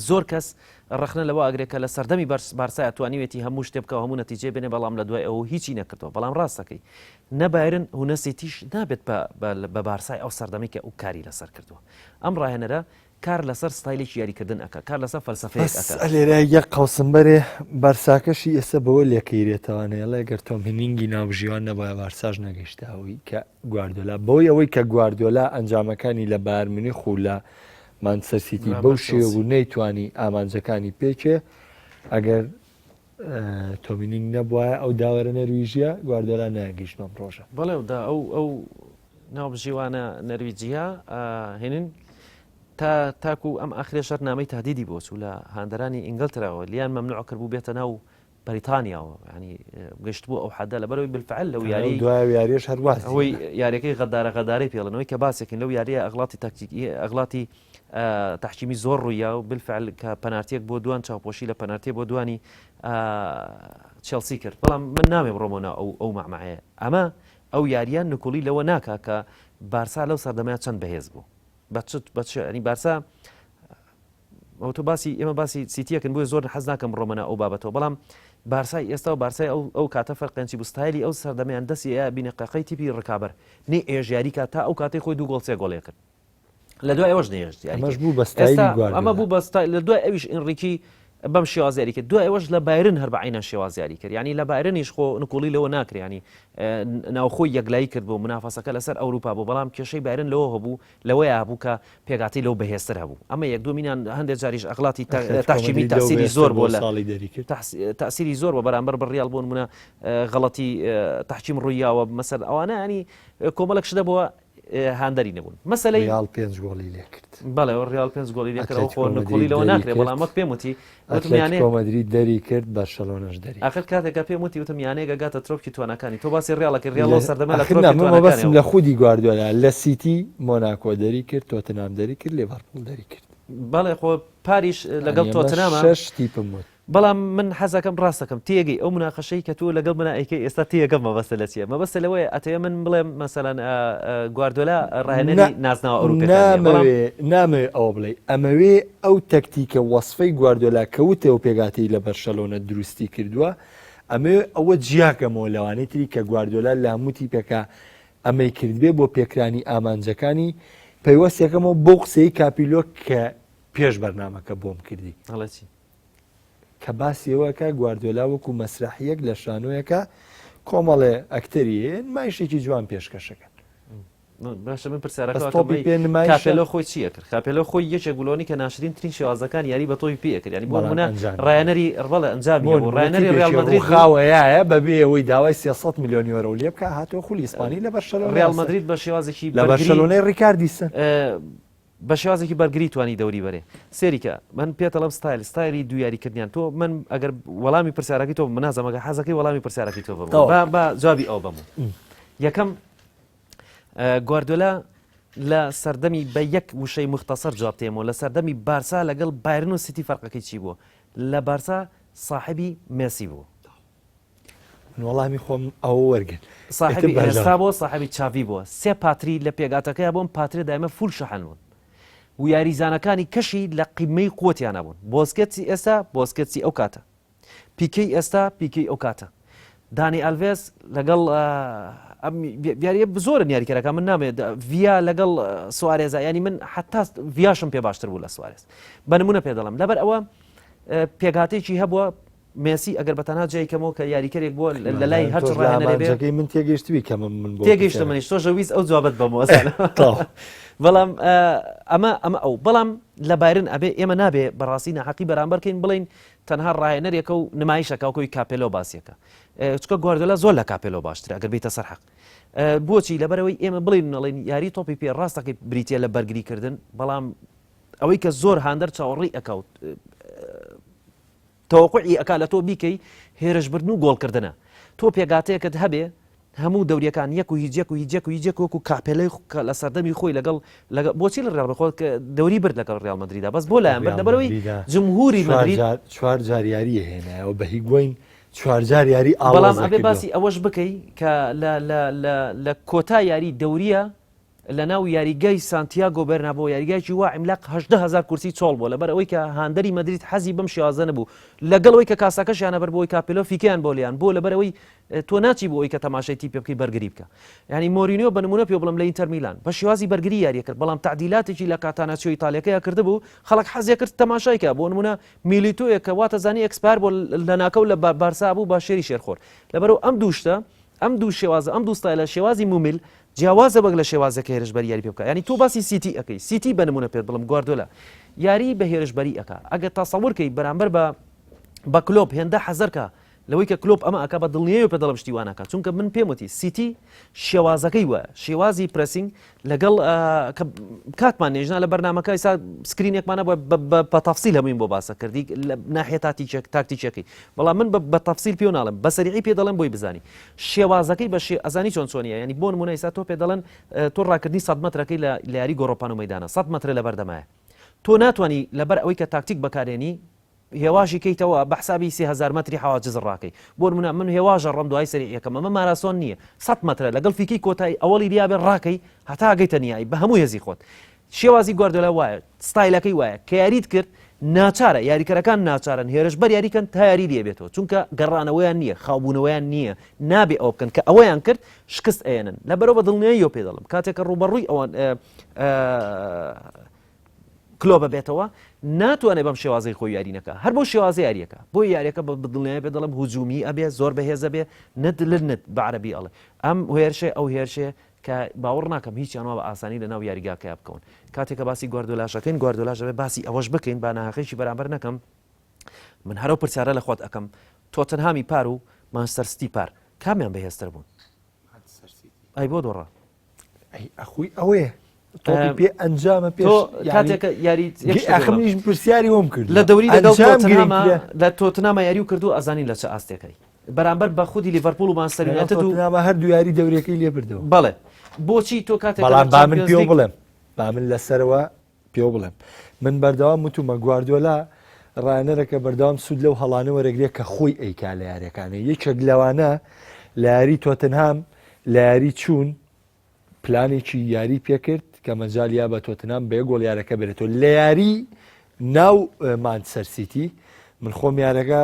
زۆر کەس ڕخنە لەوە ئەگرێکە لە سەردەمی بارسای توانیوێتی هەموو شتێ بکە هەموو نەتیجێ بێنێ بەڵام لە دوای ئەوە هیچی نەکردەوە بەڵام ڕاستەکەی نەبایرن هونەسێتیش نابێت بە بارسای ئەو سەردەمی کە ئەو کاری لەسەر کردووە ئەم ڕاهێنەرە کار لەسەر ستایلێکی یاریکردن ئەکە کار لەسەر فەلسەفەیەک ئەکە لێرە یەک قەوسمبەرێ بەرساکەشی ئێستا بەوە لێکەیرێتەوەنەیەڵێ گەر تۆمهنینگی ناوژیوان نەبایە بارساژ نەگەیشتاوی کە گواردۆلا بۆی ئەوەی کە گواردۆلا ئەنجامەکانی لە بایر مونیخ و لە مانچستەر سیتی بەو شێوە نەیتوانی ئامانجەکانی پێکێ ئەگەر تۆمینینگ نەبووە ئەو داوەرە نەرویژیە گواردۆلا ناگەیشتمەم ڕۆژە بەڵێودا ئەو ناوبژیوانە نەرویجیە هێنن تاکو ئەم ئاخرێ شەر نامەی تادیدی بۆ چوو لە هاندەرانی ئینگلتراوە لیان مەمنوع کردبوو بێتە ناو بەریتانیاوە ینی گەشت بوو ئەو حەدە لەبەرەوەی بالفعل لەو یاری دوای یاریش هەروە ئەوەی یاریەکەی غەدارەی پێڵنەوەی کە باسێکن لەو یاریە ئەغڵاتی تاکتیکی ئەغڵاتی تحکیمی زۆر ڕوویا و بالفعل کە پەنارتێک بۆ دوان چاوپۆشی لە پەنارتێ بۆ دوانی چێلسی کرد بەڵام من نامێ بڕۆمەوە ئەو مەعمایە ئەمە ئەو یاریان نکوڵی لەوە ناکا کە بارسا لەو سەردەمەیان چەند بەهێز بوو بەنی بارسا ئەو تۆ ئێمە باسی سیتیەکەن بۆی زۆر حەز ناکەم ڕۆمەنە ئەو بابەتەوە بەڵام بارسای ئێستا و بارسای ئەو کاتە فەرقێنچی بوستایلی ئەو سەردەمیان دەستی بینەقەقەی تیپی ڕکابەر نێ ئێژیاری کا تا ئەو کاتەی خۆی 2 گۆڵ 3 گۆڵێ کرد لە دوای ئەوەش نێژیاری ئەمە بوو بەستای لە دوای ئەویش ئینڕیکی بەم شێوازیاری کرد دوای ئەوەش لە بایرن هەر بەعینە شێوازیاری کرد ینی لە بایرنیش خۆ نکوڵی لەوە ناکرێنی ناوخۆی یەکلایی کرد بۆ منافەسەکە لەسەر ئەوروپا بوو بەڵام کێشەی بایرن لەوە هەبوو لەوەیە هەبوو کە پێگاتی لەو بەهێزتر هەبوو ئەمە یەک دومینان هەندێک جاریش ئەغڵاتی تاحکیمی تاثیری زۆر بۆ لە تاثیری زۆر بە بەرامبەر بڕیال بۆن منە غەڵەتی تاحکیم ڕوویاوە مەسەر ئەوانە ینی کۆمەڵک شدە بۆ هاندەری نەبوون مەسەلەی ریال 5 گۆڵی لێ کرد بەڵێ ریال 5 گۆڵی لێ کردەوە خۆ نکوڵی لەوە ناکرێت بەڵام وەک پێم وتی ئەتلێتیکۆ مەدرید دەری کرد بەرشەلۆنەش دەری ئاخر کاتێکە پێم وتی وتم یانەیەکە گاتە ترۆپکی توانەکانی تۆ باسی ریاڵەکە ریاڵ سەردەمە لە ترۆپکی بەسم لە خودی گواردۆلا لە سیتی مۆناکۆ دەری کرد تۆتنام دەری کرد لێڤەرپوڵ دەری کرد بەڵێ خۆ پاریش لەگەڵ تۆتنامە 6 تیپم وت بەڵام من حەزەکەم ڕاستەکەم تێگەی ئەو مناقەشەی کە تۆ لەگەڵ منە ئەیکەی ئێستا تێگەم مەبەستە لە چیە مەبەستە لەوەیە ئەتەیە من بڵێم مەسەلەن گواردۆلا ڕاهێنەری نازناوە ئەوروپیەکان نامەوێ ئەوە بڵێ ئەمەوێ ئەو تەکتیکە وەسفەی گواردۆلا کەوتەوە پێگاتی لە بەرشەلۆنە دروستی کردووە ئەمێ ئەوە جیاکەمەوە لەوانەی تری کە گواردۆلا لە هەموو تیپێکە ئەمەی کردبێ بۆ پێکرانی ئامانجەکانی پەیوەستێکەمەوە بۆ قسەی کاپیلۆ کە پێش بەرنامەکە بۆم کردی هەڵەچی کە باسیەوەکە گواردۆلا وەکو مەسرحیەک لە شانۆیەکە کۆمەڵێ ئەکتەریە نمایشێکی جوان پێشکەشەکەن باشە من پرسیارەکەپێلۆ خۆی چیە کرد کاپێلۆ خۆی یەکێک گوڵۆنی کە ناشرین ترین شێوازەکان یاری بە تۆی پێ کرد ینی بۆ منە ڕایەنەری ڕڵە ئەنجامی ڕایەنەری ریال مەدرید خاوەیە بەبێ ئەوەی داوای 300 میلیۆن یۆرە لێ بکە هاتۆ خولی ئیسپانی لە بەرشەلۆنە ریال مەدرید بە شێوازێکی لە بەرشەلۆنەی ڕیکاردیسن بە شێوازێکی بەرگری توانی دەوری بەرێ سێریکە من پێتەڵم ستایلی دو یاریکردیان تۆ من ئەگەر وەڵامی پرسیارەکەی تۆ منازەمەگە حەزەکەی وەڵامی پرسیارەکەی تۆ بە جوابی ئەو بەمو یەکەم گواردۆلا لە سەردەمی بە یەک وشەی مختصر جواب تێمەوە لە سەردەمی بارسا لەگەڵ بایرن و سیتی فەرقەکەی چی بووە لە بارسا صاحبی مێسی بوو وەڵامی خۆم ئەوە وەرگن صاحبی ئێستا بۆ صاحبی چاوی بووە سێ پاتری لە پێگاتەکەی بۆم پاترە دایمە فول شەحنون و یاریزانەکانی کەشی لە قیمەی قوتیان نەبوون بۆسکێتی ئێستا بۆسکێتی ئەو کاتە پیکەی ئێستا پیکەی ئەو کاتە دانی ئەلڤێس لەگەڵ یاریە زۆرن یاریکەرەکە من نامێت ڤیا لەگەڵ سوارێزا ینی من حتا ڤیاشم پێ باشتر بوو لە سوارێز بە نمونە پێدەڵم لەبەر ئەوە پێگاتێکی هەبووە مێسی ئەگەر بەتەنها جێیکەمەوە کە یاریکەرێک بووە لە لای هەرچ ڕاهێنەرێ من تێگەیشتوی کە من تێگەیشتە منیش تۆ ژەویست ئەو جوابەت بەمەوە بەڵام ئەمە ئەو بەڵام لە بایرن ئەبێ ئێمە نابێ بەڕاستی نەحەقی بەرامبەرکەین بڵین تەنها ڕاهێنەرێکە و نمایشەکە وەکوی کاپێلۆ باسیەکە چکە گواردۆلا زۆر لە کاپێلۆ باشترە ئەگەر بێتە سەر حەق بۆچی لەبەرەوەی ئێمە بڵین نەڵێن یاری تۆپی پێ ڕاستەکەی بریتە لە بەرگریکردن بەڵام ئەوەی کە زۆر هاندەر چاوەڕی ئەکەوت تەوەقوعی ئەکا لە تۆ بیکەی هێرشبردن و گۆڵکردنە تۆ پێگاتەیەکت هەبێ هەموو دەوریەکان یەک و هیچ وەکو کاپێلەی لە سەردەمی خۆی لەگەڵ بۆچی لە ڕێڵ بخۆ دەوری برد لەگەڵ ڕێال مەدریدا بەس بۆ لایەن برد لەبەرەوەی جمهوری مەدرید 4 جار یاریە هێنایەوە بە هیگوین 4 جار یاری بەڵام ئەبێ باسی ئەوەش بکەی کە لە کۆتا یاری دەوریە لە ناو یاریگای سانتیاگۆ بەرنابۆ یاریگایکی وا عیملاق 18,000 کورسی چۆڵ بۆ لەبەر ئەوەی کە هاندەری مەدریت حەزی بەم شێوازە نەبوو لەگەڵەوەی کە کاسەکەشیانە بەر بۆی کاپێلۆ فیکیان بۆ لیان بۆ لەبەر ئەوەی تۆ ناچی بۆ ئەوی کە تەماشای تیپێ بکەی بەرگری بکە ینی مۆرینیۆ بە نمونە پێ بڵم لە ئینتەر میلان بە شێوازی بەرگری یاریە کرد بەڵام تعدیلاتێکی لە کاتاناچیۆ ئیتالیەکەیە کردبوو خەڵک حەزیە کرد تەماشایکە بۆ نمونە میلیتۆیە کە واتە زانی ئەکسپار بۆ لە ناکەو لە بارسا بوو با شێری شێرخۆر لەبەرەوە ئەم دووشتە ئەم دوو شێوازە ئەم دوو ستایلە شێوازی مومیل جیاوازە بەک لە شێوازەکە هێرشبەری یاری پێ بکە ینی تۆ باسی سیتی ئەەکەی سیتی بە نمونە پێت بڵم گواردۆلا یاری بە هێرشبەری ئەکا ئەگەر تاسەوڕکەی بەرامبەر بە کلۆب هێندە حەزەرکە لەوەی کە کلۆب ئەمە ئەکا بە دڵنیەوە پێ دەڵم شتیوانەکە چونکە من پێم وتی سیتی شێوازەکەی وە شێوازی پرسینگ لەگەڵ کاتمان نێژنا لە بەرنامەکە ئێستا سکرینێکمانە بە تەفسیل هەمووین بۆ باسە کردی لە ناحیە تاکتیکەکەی بەڵام من بە تەفسیل پێ ناڵم بە سەریعی پێ دەڵێن بۆی بزانی شێوازەکەی بە ئەزانی چۆن چۆنیە ینی بۆ نمونە ئێستا تۆ پێ دەڵێن تۆ ڕاکردنی 100 مەترەکەی لە یاری گۆڕۆپان و مەیدانە 100 مەتر لە بەردەمایە تۆ ناتوانانی لەبەر ئەوەی کە تاکتیک بەکارێنی هێواشی کەیتەوە بە حسابی 3000 مەتری حواجز ڕاکەی بۆ نمونە من هێواژە ڕەم دوای سەریعەکەم ئەمە ماراسۆن نییە 100 مەترە لەگەڵ فیکی کۆتایی ئەوەڵی دیابێ ڕاکەی هەتا گەیتە نیایی بە هەموو هێزی خۆت شێوازی گواردیۆلا وایە ستایلەکەی وایە کە یاریت کرد ناچارە یاریکەرەکان ناچارن هێرشبەر یاریکەن تا یاری لێبێتەوە چونکە گەڕانەوەیان نییە خاوبوونەوەیان نییە نابێ ئەو بکەن کە ئەوەیان کرد شکست ئێنن لەبەرەوە بە دڵنیاییەوە پێ دەڵم کاتێککە ڕوبەڕووی ئەوان کلۆبە بێتەوە ناتوانێت بەم شێوازەی خۆی یارینەکە هەر بۆ شێوازە یاریەکە بۆ یاریەکە بەدڵنیای پێ دەڵم هجومی ئەبێ زۆر بەهێزە بێ نت لنت بە عەرەبی ئەڵێ ئەم هێرشێ ئەو هێرشێ کە باوەڕ ناکەم هیچیانەوە بە ئاسانی لە ناو یاریگاکەیە بکەون کاتێککە باسی گواردیۆلاشەکەین گواردیۆلاژەوێ باسی ئەوەش بکەین با ناحەقیشی بەرامبەر نەکەم من هەرو پرسیارە لە خۆت ئەەکەم تۆتنهامی پار و مانچستەر سیتی پار کامیان بەهێزتر بوون ئەی بۆ دۆڕە ئەخوی ئەوەیە پێ ئەنجامە پێ کاتێکە یاری ئەخمیش پرسیاری وم کرد لە دەوری لە تۆتنامە یاری و کردو ئەزانی لە چه ئاستێکەکەی بەرامبەر بە خودی لیڤەرپوڵ و مانچستەر یونایتد و هەردوو یاری دەورەکەی لێ بردەوە بەڵێ بۆچی تۆ کاتێک بەڵام با من پێ بڵێم با من لەسەرەوە پێ بڵێم من بەردەوام وتومە گواردیۆلا ڕانەرەکە بەردەوام سوود لەو هەڵانە وەرەگرێت کە خۆی ئەیکا لە یاریەکانە یەکێک لەوانە لە یاری تۆتنهام لە یاری چوون پلانێکی یاری پێکرد کە مەجالیا بە تۆتنهام بە گۆڵ یارەکە بێتەوە لە یاری ناو مانچستەر سیتی من خۆم یارەکە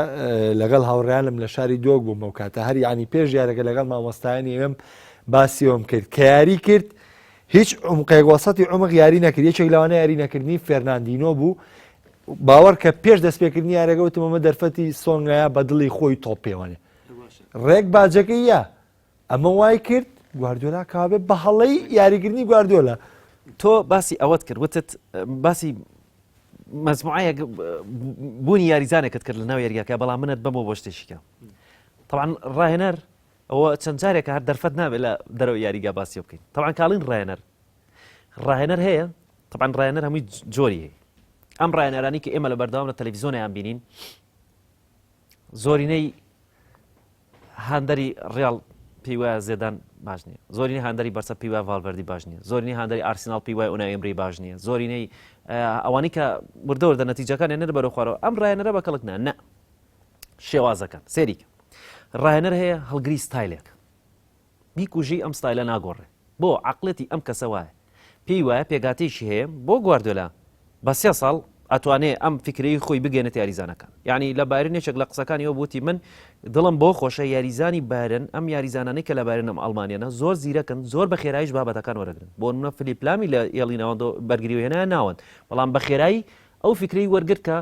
لەگەڵ هاوڕیانم لە شاری دۆک بووم ئەو کاتە هەر ینی پێش یارەکە لەگەڵ مامۆستایانی ئێوەم باسیەوەم کرد کە یاری کرد هیچ عمقێگوەسەتی عمق یاری نەکرد یەکێک لەوانە یاری نەکردنی فێرناندینۆ بوو باوەڕ کە پێش دەستپێکردنی یارەکە وتمەمە دەرفەتی سۆنگایە بە دڵی خۆی تۆپ پێوانێ ڕێک باجەکەی یا ئەمە وای کرد گواردیۆلا کابێ بە هەڵەی یاریکردنی گواردیۆلا تۆ باسی ئەوەت کرد وتت باسی مەزموعەیە بوونی یاریزانێکت کرد لە ناو یاریگاکە بەڵام منت بەمەوە بۆ شتێکیکە طبعا ڕاهێنەر ئەوە چەند جارێکە هەر دەرفەت نابێت لە دەرەوە یاریگا باسی بکەین طبعا کاڵین ڕاهێنەر هەیە طبعا ڕاهێنەر هەمووی جۆری هەیە ئەم ڕاهێنەرانی کە ئێمە لە بەردەوام لە تەلەڤیزیۆنیان بینین زۆرینەی هاندەری ڕێڵ پێی وایە زێدان باش نییە زۆرینەی هاندەری بەرسە پێی وایە ڤالڤەردی باش نییە زۆرینەی هاندەری ئارسیناڵ پێی وایە ئونای ئێمری باش نییە زۆرینەی ئەوانەی کە وردەوردە نەتیجەکان هێنەر بەرەو خوارەوە ئەم ڕاهێنەرە بە کەڵک نە شێوازەکان سێریکە ڕاهێنەر هەیە هەڵگری ستایلێک بیکوژی ئەم ستایلە ناگۆڕێ بۆ عەقڵەتی ئەم کەسە وایە پێی وایە پێگاتێکی هەیە بۆ گواردیۆلا بە 3 ساڵ ئەتوانێ ئەم فکرەی خۆی بگەێنێت یاریزانەکان یعنی لە بارێنێکێک لە قسەکانیەوە بوتی من دڵم بۆ خۆشە یاریزانی بارن ئەم یاریزانانەی کە لە بارێنم ئەڵمانیانە زۆر زیرەکەن زۆر بە خێراییش بابەتەکان وەرەگرن بۆ نمونە فلیپ لامی لە یێڵی ناوەندۆ بەرگریەوە هێنایە ناوەند بەڵام بە خێرایی ئەو فکرەی وەرگرت کە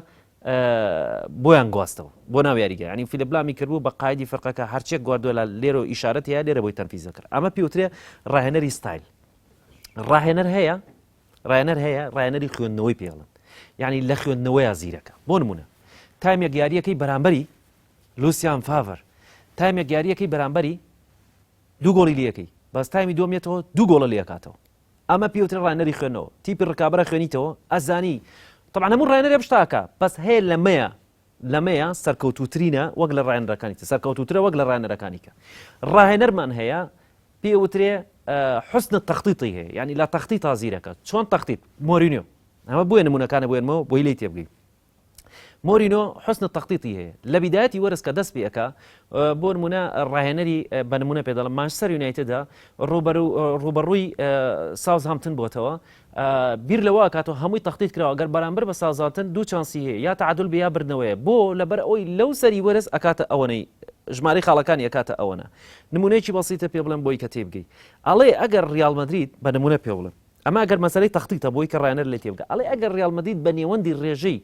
بۆیان گواستەوە بۆ ناو یاریگە ینی فلیپ لامی کردبوو بە قایدی فەرقەکە هەرچێک گواردیۆلا لێرە ئیشارەت هەیە لێرە بۆی تەنفیزە کرد ئەمە پێوترێ ڕاهێنەری ستایل ڕاهێنەر هەیە ڕاهێنەری خوێندنەوەی پێڵن یعنی لە خوێندنەوەیە زیرەکە بۆ نمونە تایمێک یاریەکەی بەرامبەری لوسیان فاڤەر تایمێک یاریەکەی بەرامبەری 2 گۆڵی لەکەی بەس تایمی دووەمێتەوە 2 گۆڵە لێکاتەوە ئەمە پێوترێ ڕاهێنەری خوێندنەوە تیپی ڕکابەرە خوێنیتەوە ئەزانی طبعا هەموو ڕاهێنەرێ بشتاکە بەس هەیە لەمەیە سەرکەوتوترینە وەک لە ڕاهێنەرەکانی سەرکەوتوترە وەک لە ڕاهێنەرەکانیکە ڕاهێنەرمان هەیە پێوترێ حسن تەخطیطی هەیە ینی لە تەخطیط زیرەکە چۆن تەخطیط مۆرینیۆ ئەمە بۆیە نمونونەکانە بۆێنمەوە بۆی لی تێبگەی مورینۆ حسن تەخطیتی هەیە لە بیدایەتی وەرز کە دەست پێەکە بۆ نمونە ڕاهێنەری بە نمونە پێ دەڵم مانچستەر یونایتددا ڕوبەڕووی ساوزهامپتن بۆتەوە بیر لەوە کاتۆ هەمووی تەخطیت کراوە گەر بەرامبەر بە ساوزهامپتن دوو چانسی هەیە یا تعادل بە یا بردنەوەیە بۆ لەبەر ئەوەی لەو سەری وەرز ئەکاتە ئەوەنەی ژمارەی خاڵەکانی ئەکاتە ئەوەنە نمونەیەکی بەسیتە پێ بڵم بۆی کە تێبگەی ئەڵێ ئەگەر ریال مەدرید بە نمونە پێ بڵم ئەمە ئەگەر مەسەلەی تەخطیتە بۆی کە ڕایەنەر لێ تێبگە ئەڵێ ئەگەر ریال مەدرید بە نێوەندی ڕێژەی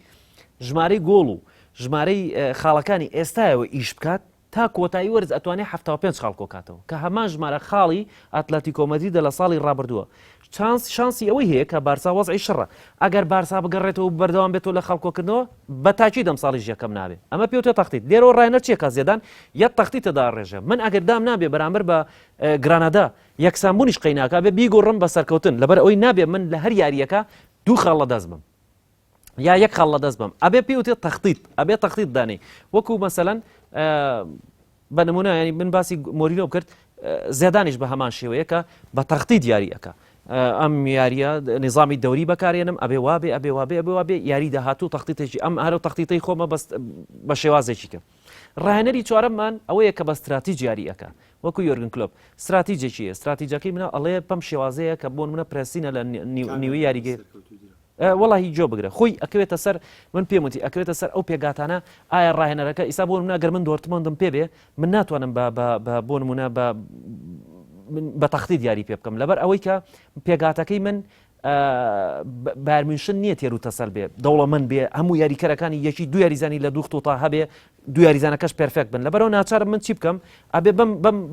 ژمارەی گۆڵ و ژمارەی خاڵەکانی ئێستایەوە ئیش بکات تا کۆتایی وەرز ئەتوانێت 75 خاڵ کۆکاتەوە کە هەمان ژمارە خاڵی ئەتلەتیکۆ مەدریدە لە ساڵی ڕابردووە شانسی ئەوەی هەیە کە بارسا وەزعی شڕە ئەگەر بارسا بگەڕێتەوە بەردەوام بێتەوە لە خەڵکۆکردنەوە بە تاکی دەم ساڵی یەکەم نابێت ئەمە پێوتە تەخطیت لێرەوە ڕایەنەر چیەکە زێدان یەک تەخطیتەدا ڕێژە من ئەگەر دام نابێ بەرامبەر بە گرانەدا یەکسانبوونیش قەیناکە بێ بیگۆڕم بە سەرکەوتن لەبەر ئەوەی نابێ من لە هەر یاریەکە دوو خاڵ لە دەست بم یا یەک خاڵ لە دەست بم ئەبێ پێوتێت تەخطیت ئەبێ تەخطیت دانێ وەکو مەسەلەن بە نمونە ینی من باسی مۆرینۆ کرد زێدانیش بە هەمان شێوەیە کە بە تەخطیت یاریەکە ئەم یاریە نظامی دەوری بەکارێنم ئەبێ وابێ ئەبێ وابێ ئەبێ وابێ یاری داهاتوو تەخطیتێکی ئەم هەرو تەخطیتەی خۆمە بە شێوازێکی کە ڕاهێنەری چوارەممان ئەوەیە کە بە استراتیژ یاریەکە وەکو یۆرگن کلۆپ استراتیژێکی استراتیژەکەی منە ئەڵێ پەم شێوازەیە کە بۆ منە پرسینە لە نیوەی یاریگەی وڵی جۆ بگرە خۆی ئەکەوێتە سەر من پێم وتی ئەکەوێتە سەر ئەو پێگاتانە ئایا ڕاهێنەرەکە ئیسا بۆ نمونە گەر من دۆرتمۆندم پێ بێ من ناتوانم بۆ نمونە بە تەخطیت یاری پێ بکەم لەبەر ئەوەی کە پێگاتەکەی من بارمنشن نییە تێر و تەسەل بێ دەوڵەمەند بێ هەموو یاریکەرەکانی یەکی دو یاریزانی لە دوو تا هەبێ دو یاریزانەکەش پرفێکت بن لەبەرەوە ناچارم من چی بکەم ئەبێ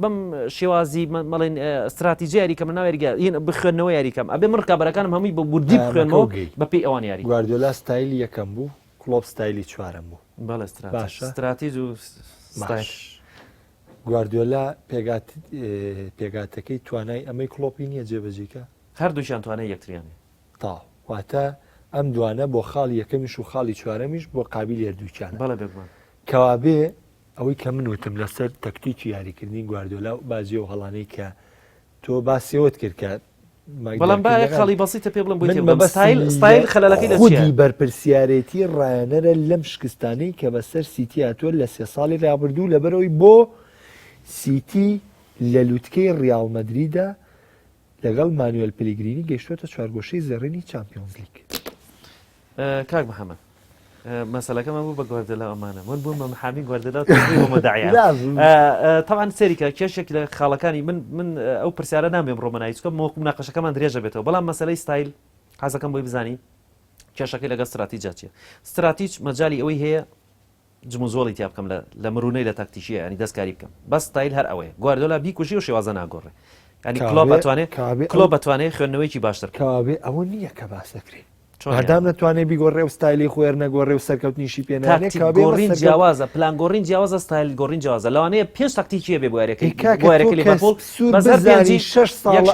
بەم شێوازی مەڵێن استراتیژی یاریکە من ناوێریگە بخوێنەوە یاریکەم ئەبێ من ڕکابەرەکانم هەمووی بە بوردی بخوێنەوە بەپی ئەوان یاری گواردیۆلا ستایلی یەکەم بوو کلۆپ ستایلی چوارەم بوو بەڵێ استراتیژ و گواردیۆلا پێگاتەکەی توانای ئەمەی کلۆپی نییە جێبەجێکە هەردووشیان توانای یەکتریانێ تا واتە ئەم دوانە بۆ خاڵی یەکەمیش و خاڵی چوارەمیش بۆ قابل هێردووچانە بەڵێ بێگومان کەوابێ ئەوەی کە من وتم لەسەر تەکتیکی یاریکردنی گواردیۆلا و بازی و هەڵانەی کە تۆ باسیەوەت کرد کە بەڵام با خاڵی بەسیتە پێ بڵم بۆ ستایل خەلەکەی لە خودی بەرپرسیارەتی ڕایەنەرە لەم شکستانەی کە بەسەر سیتی هاتووە لە 3 ساڵی ڕابردوو لەبەرەوەی بۆ سیتی لە لووتکەی ڕیال مەدریدە لەگەڵ مانوێل پلیگرینی گەیشتوێتە چوارگۆشەی زەڕێنی چامپیۆنز لیگ کاک محەممەد مەسەلەکەمە بوو بە گواردیۆلا ئەمانە من بووم بە محامی گواردیۆلا مەداعیان طبعا سێریکە کێشێک لە خاڵەکانی من ئەو پرسیارە نامێم ڕۆمەنایی چکە مۆکو مناقەشەکەمان درێژە بێتەوە بەڵام مەسەلەی ستایل حەزەکەم بۆی بزانی کێشەکەی لەگەڵ استراتیجا چیە استراتیج مەجای ئەوەی هەیە جموزۆڵی تیا بکەم لە مرونەی لە تاکتیشیە ینی دەستکاری بکەم بەس ستایل هەر ئەوەیە گواردیۆلا بیکوژی و شێوازە ناگۆڕێ ینی کلۆپ بەتوانێت خوێندنەوەیکی باشتر کاوێ ئەوە نییە کە باسەکرێت هەردام نتوانێت بیگۆڕێ و ستایلی خۆێر نەگۆڕێ و سەرکەوتنیشی پێناگۆڕین جیاوازە پلانگۆڕین جیاوازە ستایل گۆڕین جیاوازە لەوانەیە پێنج تاکتیکیە بێ بۆیارەکەی لیڤەرپوڵ بەزاری 6 ساڵ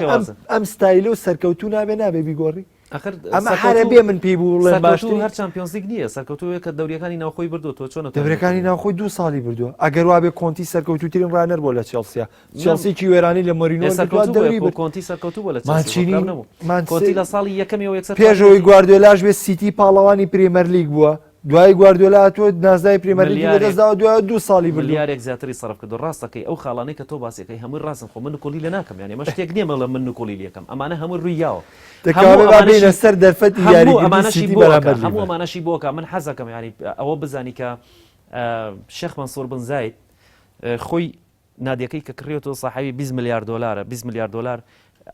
ئەم ستایلە و سەرکەوتو نابێ بیگۆڕی ئەمە حرە بێ من پێی بوو لە باشتر هەر چامپیۆنز لیگ نییە سەرکەوتووە کە دەوریەکانی ناوخۆی بردو تۆ چۆن دەوریەکانی ناوخۆی 2 ساڵی بردووە ئەگەر وابێ کۆنتی سەرکەوتوترین ڕانەر بۆ لە چێلسیا چێلسیکی وێرانی لە مۆرینۆ سەرکەوتووە کۆنتی سەرکەوتوو بۆ لە کۆنتی لە ساڵی یەکەمیەوە یەکسەر پێشەوەی گواردیۆلاش بێ سیتی پاڵەوانی پرێمەر لیگ بووە دوای گواردیۆلا تۆ نازدای پرێمەر لیگ لەدەستداوە دوای 2 ساڵی بردو ملیارێک زیاتری سەرف کردو ڕاستەکەی ئەو خاڵانەی کە تۆ باسیەکەی هەمووی ڕاستن خۆ من نکۆلی لە ناکەم یعنی مە شتێک نییە لە من نکۆلی لەکەم ئەمانە هەمووی ڕوویاوە دەکەوێت سەر دەرفەتی هەموو ئەمانەشی بۆکە من حەزەکەم ینی ئەوە بزانی کە شێخ مەنسوور بن زاید خۆی نادیەکەی کە کڕێتەوە ساحەوی 20 میلیارد دلار 20 میلیارد دلار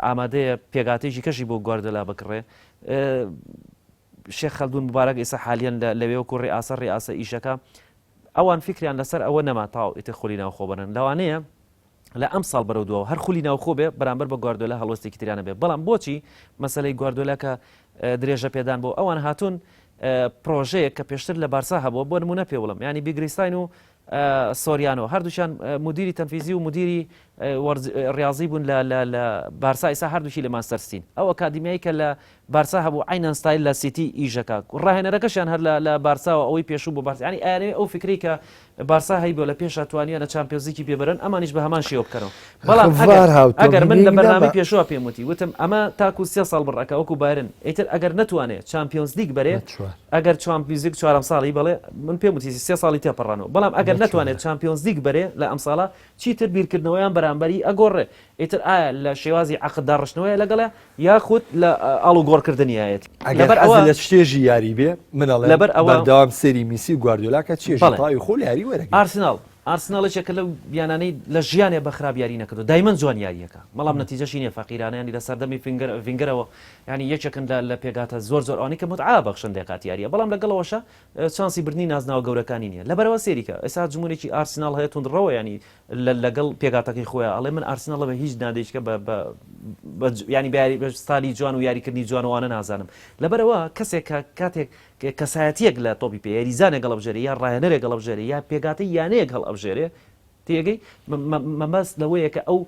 ئامادەیە پێگاتێکی کەشی بۆ گواردیۆلا بکڕێ شێخ خەلدون مبارەک ئێستا حالیان لەوێ و کوڕی ڕێئاسە ئیشەکە ئەوان فکریان لەسەر ئەوە نەما تاو ئیتر خولی ناوخۆ بنن لەوانەیە لە ئەم ساڵ بەرەو دووە هەر خولی ناوخۆ بێ بەرامبەر بە گواردیۆلا هەڵوەستێکی تریانە بێ بەڵام بۆچی مەسەلەی گواردیۆلا کە درێژە پێدان بۆ ئەوان هاتوون پرۆژەیە کە پێشتر لە بارسا هەبووە بۆ نمونە پێ وڵم ینی بیگریستاین و سۆریانەوە هەردووشان مدیری تەنفیزی و مدیری ڕاضی بوون لە بارسا ئێستا هەردووشی لە ماستەرسین ئەو ئەکادمیایی کە لە بارسا هەبوو عینەن ستایل لە سیتی ئیژەکە ڕاهێنەرەکەشیان هەر لە بارساوە ئەوەی پێشوو بۆ بارسا ینی ئەیانەوێ ئەو فکری کە بارسا هەی بۆ لە پێش توانیانە چامپیۆنزیکی پێبەرن ئەمانیش بە هەمان شێوە بکەنەوە بەڵام ئەگەر من لە بەرنامەی پێشوە پێم وتی وتم ئەمە تاکو 3 ساڵ بڕەکە وەکو بارن ئیتر ئەگەر نتوانێت چامپیۆنز لیگ بەرێ ئەگەر چامپیۆنز لیگ 4 ساڵی بەڵێ من پێم وتی 3 ساڵی تێپەڕانەوە بەڵام ئەگەر نتوانێت چامپیۆنز لیگ بەرێ لە ئەم ساڵە چیتر بیرکردنەوەیان بەرامبەری ئەگۆڕێ ئیتر ئایا لە شێوازی عقددار ڕشتنەوەی لەگەڵە یاخود لە ئاڵ و گۆڕکردنیایەت لەبەر ئەوە لە شتێژی یاری بێ منەڵێ لەبەر ئەوە داوام سەری میسی گواردیۆلاکە چێژی خۆ یاری وەرە ئارسناڵێکێکە لەو بیانانەی لە ژیانێ بە خراپ یاری نەکردو دایمەن جوان یاریەکە بەڵام نەتیجەشی نییە فەقیرانیانی لە سەردەمی ڤینگەرەوە ینی یەکێکن لە پێگاتە زۆر ئەوانی کە متعا بەخشن دێقات یاریە بەڵام لەگەڵەوەشە چانسی بردننی نازناوە گەورەکانی نییە لەبەرەوە سێریکە ئێستا جمهورێکی ئارسناڵ هەیە تونندڕەوە ینی لەگەڵ پێگاتەکەی خۆیان ئەڵێ من ئارسناڵە بە هیچ نادێشکە ینی ستالی جوان و یاریکردنی جوانوانە نازانم لەبەرەوە کەسێک کاتێک کەسایەتیەک لە تۆپی پێ یاریزانێک گەڵەبژێری یا ڕاهێنەرێک گەڵەبژێری یا پێگاتی یانەیەک هەڵئەبژێرێ تێگەی مەبەست لەوەیە کە ئەو